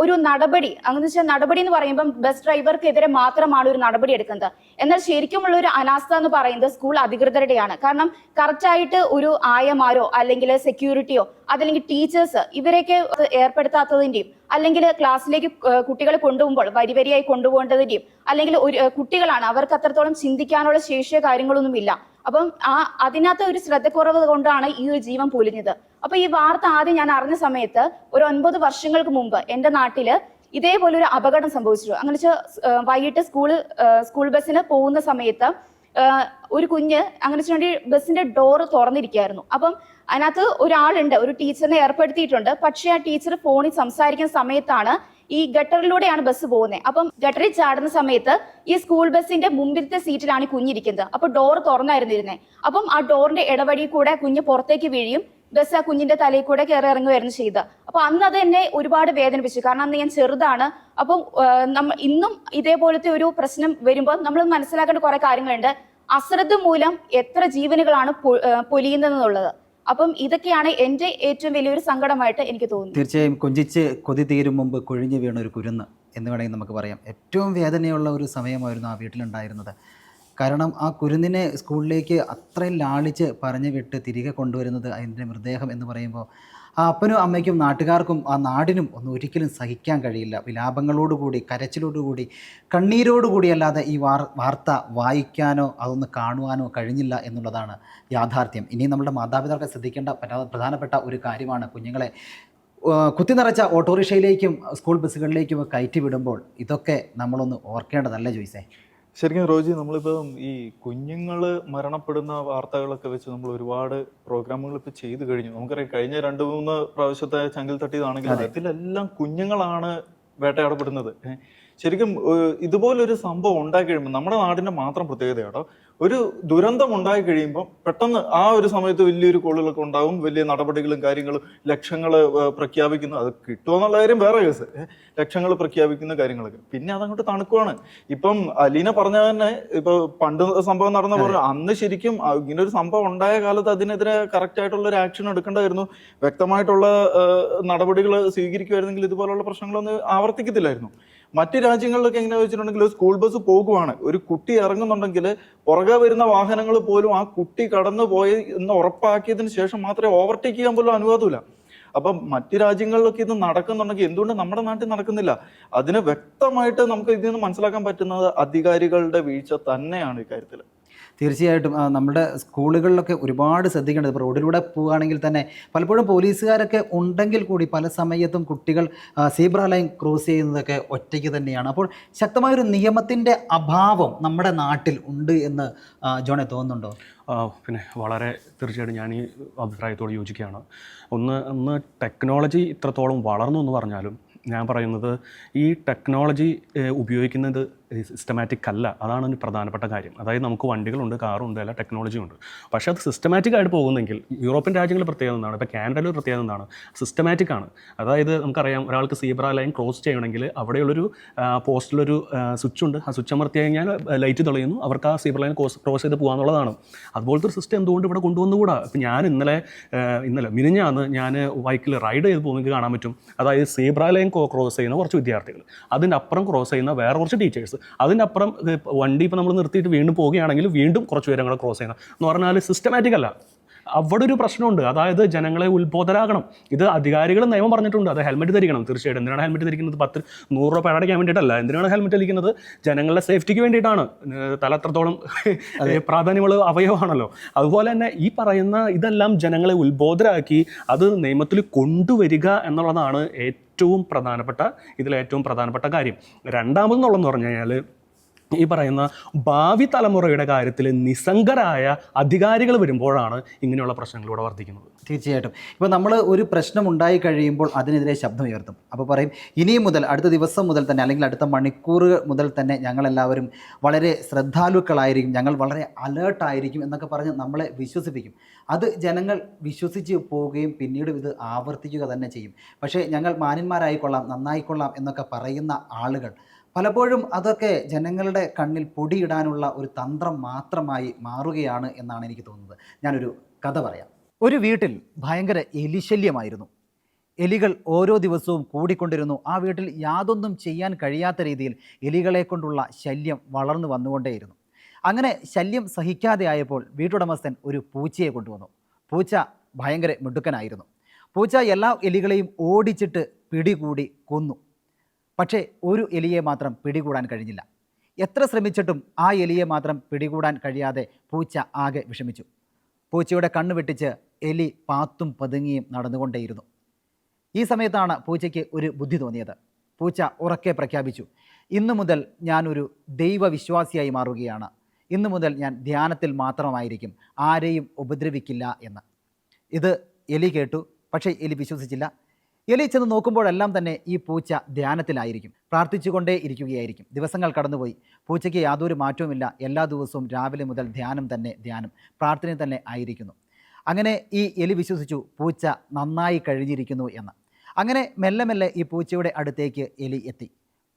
ഒരു നടപടി അങ്ങനെ വെച്ചാൽ നടപടി എന്ന് പറയുമ്പം ബസ് ഡ്രൈവർക്കെതിരെ മാത്രമാണ് ഒരു നടപടി എടുക്കുന്നത്. എന്നാൽ ശരിക്കുമുള്ള ഒരു അനാസ്ഥ എന്ന് പറയുന്നത് സ്കൂൾ അധികൃതരുടെയാണ്. കാരണം കറക്റ്റായിട്ട് ഒരു ആയമാരോ അല്ലെങ്കിൽ സെക്യൂരിറ്റിയോ അതല്ലെങ്കിൽ ടീച്ചേഴ്സ് ഇവരെയൊക്കെ ഏർപ്പെടുത്താത്തതിന്റെയും അല്ലെങ്കിൽ ക്ലാസ്സിലേക്ക് കുട്ടികളെ കൊണ്ടുപോകുമ്പോൾ വരിയായി കൊണ്ടുപോകേണ്ടതിന്റെയും അല്ലെങ്കിൽ കുട്ടികളാണ് അവർക്ക് അത്രത്തോളം ചിന്തിക്കാനുള്ള ശേഷിയോ കാര്യങ്ങളൊന്നും ഇല്ല. അപ്പം അതിനകത്ത് ഒരു ശ്രദ്ധക്കുറവ് കൊണ്ടാണ് ഈ ഒരു ജീവൻ പൊലിഞ്ഞത്. അപ്പൊ ഈ വാർത്ത ആദ്യം ഞാൻ അറിഞ്ഞ സമയത്ത് ഒരു 9 വർഷങ്ങൾക്ക് മുമ്പ് എന്റെ നാട്ടില് ഇതേപോലെ ഒരു അപകടം സംഭവിച്ചു. അങ്ങനെ വെച്ചാൽ വൈകിട്ട് സ്കൂൾ ബസ്സിന് പോകുന്ന സമയത്ത് ഒരു കുഞ്ഞ് അങ്ങനെ വെച്ചിട്ടുണ്ടെങ്കിൽ ബസ്സിന്റെ ഡോറ് തുറന്നിരിക്കുകയായിരുന്നു. അപ്പം അതിനകത്ത് ഒരാളുണ്ട്, ഒരു ടീച്ചറിനെ ഏർപ്പെടുത്തിയിട്ടുണ്ട്. പക്ഷെ ആ ടീച്ചർ ഫോണിൽ സംസാരിക്കുന്ന സമയത്താണ് ഈ ഗട്ടറിലൂടെയാണ് ബസ് പോകുന്നത്. അപ്പം ഗട്ടറിൽ ചാടുന്ന സമയത്ത് ഈ സ്കൂൾ ബസ്സിന്റെ മുമ്പിലത്തെ സീറ്റിലാണ് ഈ കുഞ്ഞിരിക്കുന്നത്. അപ്പൊ ഡോർ തുറന്നായിരുന്നു ഇരുന്നത്. അപ്പം ആ ഡോറിന്റെ ഇടവഴി കൂടെ കുഞ്ഞ് പുറത്തേക്ക് വീഴും. ബസ് ആ കുഞ്ഞിന്റെ തലയിൽ കൂടെ കയറി ഇറങ്ങുമായിരുന്നു ചെയ്തത്. അപ്പൊ അന്ന് അത് എന്നെ ഒരുപാട് വേദനിപ്പിച്ചു. കാരണം അന്ന് ഞാൻ ചെറുതാണ്. അപ്പം ഇന്നും ഇതേപോലത്തെ ഒരു പ്രശ്നം വരുമ്പോൾ നമ്മൾ മനസ്സിലാക്കേണ്ട കുറെ കാര്യങ്ങളുണ്ട്. അശ്രദ്ധ മൂലം എത്ര ജീവനുകളാണ് പൊലിയുന്നതെന്നുള്ളത്. അപ്പം ഇതൊക്കെയാണ് എൻ്റെ ഏറ്റവും വലിയൊരു സങ്കടമായിട്ട് എനിക്ക് തോന്നുന്നത്. തീർച്ചയായും കൊഞ്ചിച്ച് കൊതി തീരും മുമ്പ് കൊഴിഞ്ഞു വീണ ഒരു കുരുന്ന് എന്ന് വേണമെങ്കിൽ നമുക്ക് പറയാം. ഏറ്റവും വേദനയുള്ള ഒരു സമയമായിരുന്നു ആ വീട്ടിലുണ്ടായിരുന്നത്. കാരണം ആ കുരുന്നിനെ സ്കൂളിലേക്ക് അത്രയും ലാളിച്ച് പറഞ്ഞു വിട്ട് തിരികെ കൊണ്ടുവരുന്നത് അതിൻ്റെ മൃതദേഹം എന്ന് പറയുമ്പോൾ ആ അപ്പനും അമ്മയ്ക്കും നാട്ടുകാർക്കും ആ നാടിനും ഒന്നും ഒരിക്കലും സഹിക്കാൻ കഴിയില്ല. വിലാപങ്ങളോടുകൂടി കരച്ചിലോടുകൂടി കണ്ണീരോടുകൂടി അല്ലാതെ ഈ വാർത്ത വായിക്കാനോ അതൊന്ന് കാണുവാനോ കഴിഞ്ഞില്ല എന്നുള്ളതാണ് യാഥാർത്ഥ്യം. ഇനി നമ്മുടെ മാതാപിതാക്കളെ ശ്രദ്ധിക്കേണ്ട പ്രധാനപ്പെട്ട ഒരു കാര്യമാണ് കുഞ്ഞുങ്ങളെ കുത്തി നിറച്ച ഓട്ടോറിക്ഷയിലേക്കും സ്കൂൾ ബസ്സുകളിലേക്കും കയറ്റി വിടുമ്പോൾ ഇതൊക്കെ നമ്മളൊന്ന് ഓർക്കേണ്ടതല്ല ജോയ്സേ. ശരിക്കും റോജി, നമ്മളിപ്പം ഈ കുഞ്ഞുങ്ങൾ മരണപ്പെടുന്ന വാർത്തകളൊക്കെ വെച്ച് നമ്മൾ ഒരുപാട് പ്രോഗ്രാമുകൾ ഇപ്പോൾ ചെയ്തു കഴിഞ്ഞു. നമുക്കറിയാം കഴിഞ്ഞ 2-3 പ്രാവശ്യത്തെ ചങ്കിൽ തട്ടിയതാണെങ്കിൽ അതിലെല്ലാം കുഞ്ഞുങ്ങളാണ് വേട്ടയാടപ്പെടുന്നത്. ശരിക്കും ഇതുപോലൊരു സംഭവം ഉണ്ടായി കഴിയുമ്പോൾ നമ്മുടെ നാടിൻ്റെ മാത്രം പ്രത്യേകതയാട്ടോ, ഒരു ദുരന്തം ഉണ്ടായി കഴിയുമ്പോൾ പെട്ടെന്ന് ആ ഒരു സമയത്ത് വലിയൊരു കോളുകളൊക്കെ ഉണ്ടാവും, വലിയ നടപടികളും കാര്യങ്ങളും, ലക്ഷങ്ങൾ പ്രഖ്യാപിക്കുന്നു. അത് കിട്ടുമെന്നുള്ള കാര്യം വേറെ കേസ്, ലക്ഷങ്ങൾ പ്രഖ്യാപിക്കുന്ന കാര്യങ്ങളൊക്കെ. പിന്നെ അതങ്ങോട്ട് തണുക്കുവാണ്. ഇപ്പം അലീന പറഞ്ഞ തന്നെ ഇപ്പൊ പണ്ട് സംഭവം നടന്ന പോലെ അന്ന് ശരിക്കും ഇങ്ങനെ ഒരു സംഭവം ഉണ്ടായ കാലത്ത് അതിനെതിരെ കറക്റ്റ് ആയിട്ടുള്ള ഒരു ആക്ഷൻ എടുക്കേണ്ടതായിരുന്നു. വ്യക്തമായിട്ടുള്ള നടപടികൾ സ്വീകരിക്കുമായിരുന്നെങ്കിൽ ഇതുപോലുള്ള പ്രശ്നങ്ങളൊന്നും ആവർത്തിക്കത്തില്ലായിരുന്നു. മറ്റ് രാജ്യങ്ങളിലൊക്കെ എങ്ങനെയാ വെച്ചിട്ടുണ്ടെങ്കിൽ സ്കൂൾ ബസ് പോകുവാണ്, ഒരു കുട്ടി ഇറങ്ങുന്നുണ്ടെങ്കിൽ പുറകെ വരുന്ന വാഹനങ്ങൾ പോലും ആ കുട്ടി കടന്നു പോയി എന്ന് ഉറപ്പാക്കിയതിന് ശേഷം മാത്രമേ ഓവർടേക്ക് ചെയ്യാൻ പോലും അനുവാദമില്ല. അപ്പം മറ്റ് രാജ്യങ്ങളിലൊക്കെ ഇത് നടക്കുന്നുണ്ടെങ്കിൽ എന്തുകൊണ്ട് നമ്മുടെ നാട്ടിൽ നടക്കുന്നില്ല? അതിന് വ്യക്തമായിട്ട് നമുക്ക് ഇതിൽ നിന്ന് മനസ്സിലാക്കാൻ പറ്റുന്നത് അധികാരികളുടെ വീഴ്ച തന്നെയാണ് ഇക്കാര്യത്തിൽ. തീർച്ചയായിട്ടും നമ്മുടെ സ്കൂളുകളിലൊക്കെ ഒരുപാട് ശ്രദ്ധിക്കേണ്ടത്. ഇപ്പോൾ റോഡിലൂടെ പോവുകയാണെങ്കിൽ തന്നെ പലപ്പോഴും പോലീസുകാരൊക്കെ ഉണ്ടെങ്കിൽ കൂടി പല സമയത്തും കുട്ടികൾ സീബ്ര ലൈൻ ക്രോസ് ചെയ്യുന്നതൊക്കെ ഒറ്റയ്ക്ക് തന്നെയാണ്. അപ്പോൾ ശക്തമായൊരു നിയമത്തിൻ്റെ അഭാവം നമ്മുടെ നാട്ടിൽ ഉണ്ട് എന്ന് ജോണെ തോന്നുന്നുണ്ടോ? പിന്നെ വളരെ തീർച്ചയായിട്ടും ഞാൻ ഈ അഭിപ്രായത്തോട് യോജിക്കുകയാണ്. ഒന്ന് ടെക്നോളജി ഇത്രത്തോളം വളർന്നു എന്ന് പറഞ്ഞാലും ഞാൻ പറയുന്നത് ഈ ടെക്നോളജി ഉപയോഗിക്കുന്നത് സിസ്റ്റമാറ്റിക് അല്ല. അതാണ് ഒരു പ്രധാനപ്പെട്ട കാര്യം. അതായത് നമുക്ക് വണ്ടികളുണ്ട്, കാറുണ്ട്, എല്ലാ ടെക്നോളജിയും ഉണ്ട്. പക്ഷേ അത് സിസ്റ്റമാറ്റിക് ആയിട്ട് പോകുന്നെങ്കിൽ യൂറോപ്യൻ രാജ്യങ്ങൾ പ്രത്യേകത എന്താണ്, ഇപ്പോൾ കാനഡയിൽ പ്രത്യേകത എന്താണ്, സിസ്റ്റമാറ്റിക് ആണ്. അതായത് നമുക്കറിയാം ഒരാൾക്ക് സീബ്ര ലൈൻ ക്രോസ് ചെയ്യണമെങ്കിൽ അവിടെയുള്ളൊരു പോസ്റ്റിലൊരു സ്വിച്ച് ഉണ്ട്. ആ സ്വിച്ച് അമർത്തി കഴിഞ്ഞാൽ ലൈറ്റ് തെളിയുന്നു, അവർക്ക് ആ സീബ്ര ലൈൻ ക്രോസ് ചെയ്ത് പോകാന്നുള്ളതാണ്. അതുപോലത്തെ ഒരു സിസ്റ്റം എന്തുകൊണ്ട് ഇവിടെ കൊണ്ടുവന്നുകൂടാ? ഇപ്പം ഞാൻ മിനിഞ്ഞാന്ന് ഞാൻ ബൈക്കിൽ റൈഡ് ചെയ്ത് പോകുന്നത് കാണാൻ പറ്റും. അതായത് സീബ്ര ലൈൻ ക്രോസ് ചെയ്യുന്ന കുറച്ച് വിദ്യാർത്ഥികൾ, അതിൻ്റെ അപ്പുറം ക്രോസ് ചെയ്യുന്ന വേറെ കുറച്ച് ടീച്ചേഴ്സ്, അതിനപ്പുറം വണ്ടി ഇപ്പോൾ നമ്മൾ നിർത്തിയിട്ട് വീണ്ടും പോവുകയാണെങ്കിൽ വീണ്ടും കുറച്ച് പേരും കൂടെ ക്രോസ് ചെയ്യണം എന്ന് പറഞ്ഞാൽ സിസ്റ്റമാറ്റിക് അല്ല. അവിടെ ഒരു പ്രശ്നമുണ്ട്. അതായത് ജനങ്ങളെ ഉത്ബോധരാകണം. ഇത് അധികാരികൾ നിയമം പറഞ്ഞിട്ടുണ്ട്, അത് ഹെൽമെറ്റ് ധരിക്കണം. തീർച്ചയായിട്ടും എന്തിനാണ് ഹെൽമെറ്റ് ധരിക്കുന്നത്? 100 രൂപ പേടയ്ക്കാൻ വേണ്ടിയിട്ടല്ല. എന്തിനാണ് ഹെൽമെറ്റ് ധരിക്കുന്നത്? ജനങ്ങളുടെ സേഫ്റ്റിക്ക് വേണ്ടിയിട്ടാണ്. തല എത്രത്തോളം പ്രാധാന്യമുള്ള അവയവമാണല്ലോ. അതുപോലെ തന്നെ ഈ പറയുന്ന ഇതെല്ലാം ജനങ്ങളെ ഉത്ബോധരാക്കി അത് നിയമത്തിൽ കൊണ്ടുവരിക എന്നുള്ളതാണ് ഏറ്റവും പ്രധാനപ്പെട്ട കാര്യം. രണ്ടാമതെന്നുള്ളതെന്ന് പറഞ്ഞു കഴിഞ്ഞാൽ ഈ പറയുന്ന ഭാവി തലമുറയുടെ കാര്യത്തിൽ നിസ്സംഗരായ അധികാരികൾ വരുമ്പോഴാണ് ഇങ്ങനെയുള്ള പ്രശ്നങ്ങളിലൂടെ വർദ്ധിക്കുന്നത്. തീർച്ചയായിട്ടും. ഇപ്പോൾ നമ്മൾ ഒരു പ്രശ്നം ഉണ്ടായി കഴിയുമ്പോൾ അതിനെതിരെ ശബ്ദം ഉയർത്തും. അപ്പോൾ പറയും ഇനിയും മുതൽ അടുത്ത ദിവസം മുതൽ തന്നെ അല്ലെങ്കിൽ അടുത്ത മണിക്കൂർ മുതൽ തന്നെ ഞങ്ങളെല്ലാവരും വളരെ ശ്രദ്ധാലുക്കളായിരിക്കും, ഞങ്ങൾ വളരെ അലേർട്ടായിരിക്കും എന്നൊക്കെ പറഞ്ഞ് നമ്മളെ വിശ്വസിപ്പിക്കും. അത് ജനങ്ങൾ വിശ്വസിച്ച് പോവുകയും പിന്നീട് ഇത് ആവർത്തിക്കുക തന്നെ ചെയ്യും. പക്ഷേ ഞങ്ങൾ മാന്യന്മാരായിക്കൊള്ളാം, നന്നായിക്കൊള്ളാം എന്നൊക്കെ പറയുന്ന ആളുകൾ പലപ്പോഴും അതൊക്കെ ജനങ്ങളുടെ കണ്ണിൽ പൊടിയിടാനുള്ള ഒരു തന്ത്രം മാത്രമായി മാറുകയാണ് എന്നാണ് എനിക്ക് തോന്നുന്നത്. ഞാനൊരു കഥ പറയാം. ഒരു വീട്ടിൽ ഭയങ്കര എലിശല്യമായിരുന്നു. എലികൾ ഓരോ ദിവസവും കൂടിക്കൊണ്ടിരുന്നു. ആ വീട്ടിൽ യാതൊന്നും ചെയ്യാൻ കഴിയാത്ത രീതിയിൽ എലികളെ കൊണ്ടുള്ള ശല്യം വളർന്നു വന്നുകൊണ്ടേയിരുന്നു. അങ്ങനെ ശല്യം സഹിക്കാതെ ആയപ്പോൾ വീട്ടുടമസ്ഥൻ ഒരു പൂച്ചയെ കൊണ്ടുവന്നു. പൂച്ച ഭയങ്കര മിടുക്കനായിരുന്നു. പൂച്ച എല്ലാ എലികളെയും ഓടിച്ചിട്ട് പിടികൂടി കൊന്നു. പക്ഷേ ഒരു എലിയെ മാത്രം പിടികൂടാൻ കഴിഞ്ഞില്ല. എത്ര ശ്രമിച്ചിട്ടും ആ എലിയെ മാത്രം പിടികൂടാൻ കഴിയാതെ പൂച്ച ആകെ വിഷമിച്ചു. പൂച്ചയുടെ കണ്ണ് വെട്ടിച്ച് എലി പാത്തും പതുങ്ങിയും നടന്നുകൊണ്ടേയിരുന്നു. ഈ സമയത്താണ് പൂച്ചയ്ക്ക് ഒരു ബുദ്ധി തോന്നിയത്. പൂച്ച ഉറക്കെ പ്രഖ്യാപിച്ചു, ഇന്നു മുതൽ ഞാനൊരു ദൈവവിശ്വാസിയായി മാറുകയാണ്. ഇന്നു മുതൽ ഞാൻ ധ്യാനത്തിൽ മാത്രമായിരിക്കും, ആരെയും ഉപദ്രവിക്കില്ല എന്ന്. ഇത് എലി കേട്ടു. പക്ഷേ എലി വിശ്വസിച്ചില്ല. എലി ചെന്ന് നോക്കുമ്പോഴെല്ലാം തന്നെ ഈ പൂച്ച ധ്യാനത്തിലായിരിക്കും, പ്രാർത്ഥിച്ചുകൊണ്ടേ ഇരിക്കുകയായിരിക്കും. ദിവസങ്ങൾ കടന്നുപോയി. പൂച്ചയ്ക്ക് യാതൊരു മാറ്റവുമില്ല. എല്ലാ ദിവസവും രാവിലെ മുതൽ ധ്യാനം, പ്രാർത്ഥന തന്നെ ആയിരിക്കുന്നു. അങ്ങനെ ഈ എലി വിശ്വസിച്ചു പൂച്ച നന്നായി കഴിഞ്ഞിരിക്കുന്നു എന്ന്. അങ്ങനെ മെല്ലെ മെല്ലെ ഈ പൂച്ചയുടെ അടുത്തേക്ക് എലി എത്തി.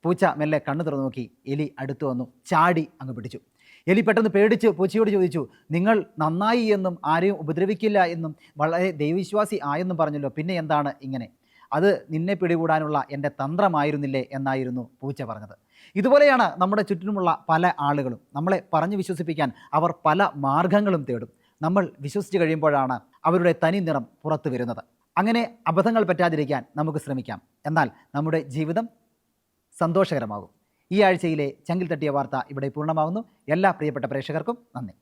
പൂച്ച മെല്ലെ കണ്ണു തുറന്നു നോക്കി. എലി അടുത്തു വന്നു, ചാടി അങ്ങ് പിടിച്ചു. എലി പെട്ടെന്ന് പേടിച്ച് പൂച്ചയോട് ചോദിച്ചു, നിങ്ങൾ നന്നായി എന്നും ആരെയും ഉപദ്രവിക്കില്ല എന്നും വളരെ ദൈവവിശ്വാസി ആയെന്നും പറഞ്ഞല്ലോ, പിന്നെ എന്താണ് ഇങ്ങനെ? അത് നിന്നെ പിടികൂടാനുള്ള എൻ്റെ തന്ത്രമായിരുന്നില്ലേ എന്നായിരുന്നു പൂച്ച പറഞ്ഞത്. ഇതുപോലെയാണ് നമ്മുടെ ചുറ്റിനുമുള്ള പല ആളുകളും. നമ്മളെ പറഞ്ഞു വിശ്വസിപ്പിക്കാൻ അവർ പല മാർഗങ്ങളും തേടും. നമ്മൾ വിശ്വസിച്ച് കഴിയുമ്പോഴാണ് അവരുടെ തനി നിറം പുറത്തു വരുന്നത്. അങ്ങനെ അബദ്ധങ്ങൾ പറ്റാതിരിക്കാൻ നമുക്ക് ശ്രമിക്കാം. എന്നാൽ നമ്മുടെ ജീവിതം സന്തോഷകരമാകും. ഈ ആഴ്ചയിലെ ചങ്കിൽ തട്ടിയ വാർത്ത ഇവിടെ പൂർണ്ണമാകുന്നു. എല്ലാ പ്രിയപ്പെട്ട പ്രേക്ഷകർക്കും നന്ദി.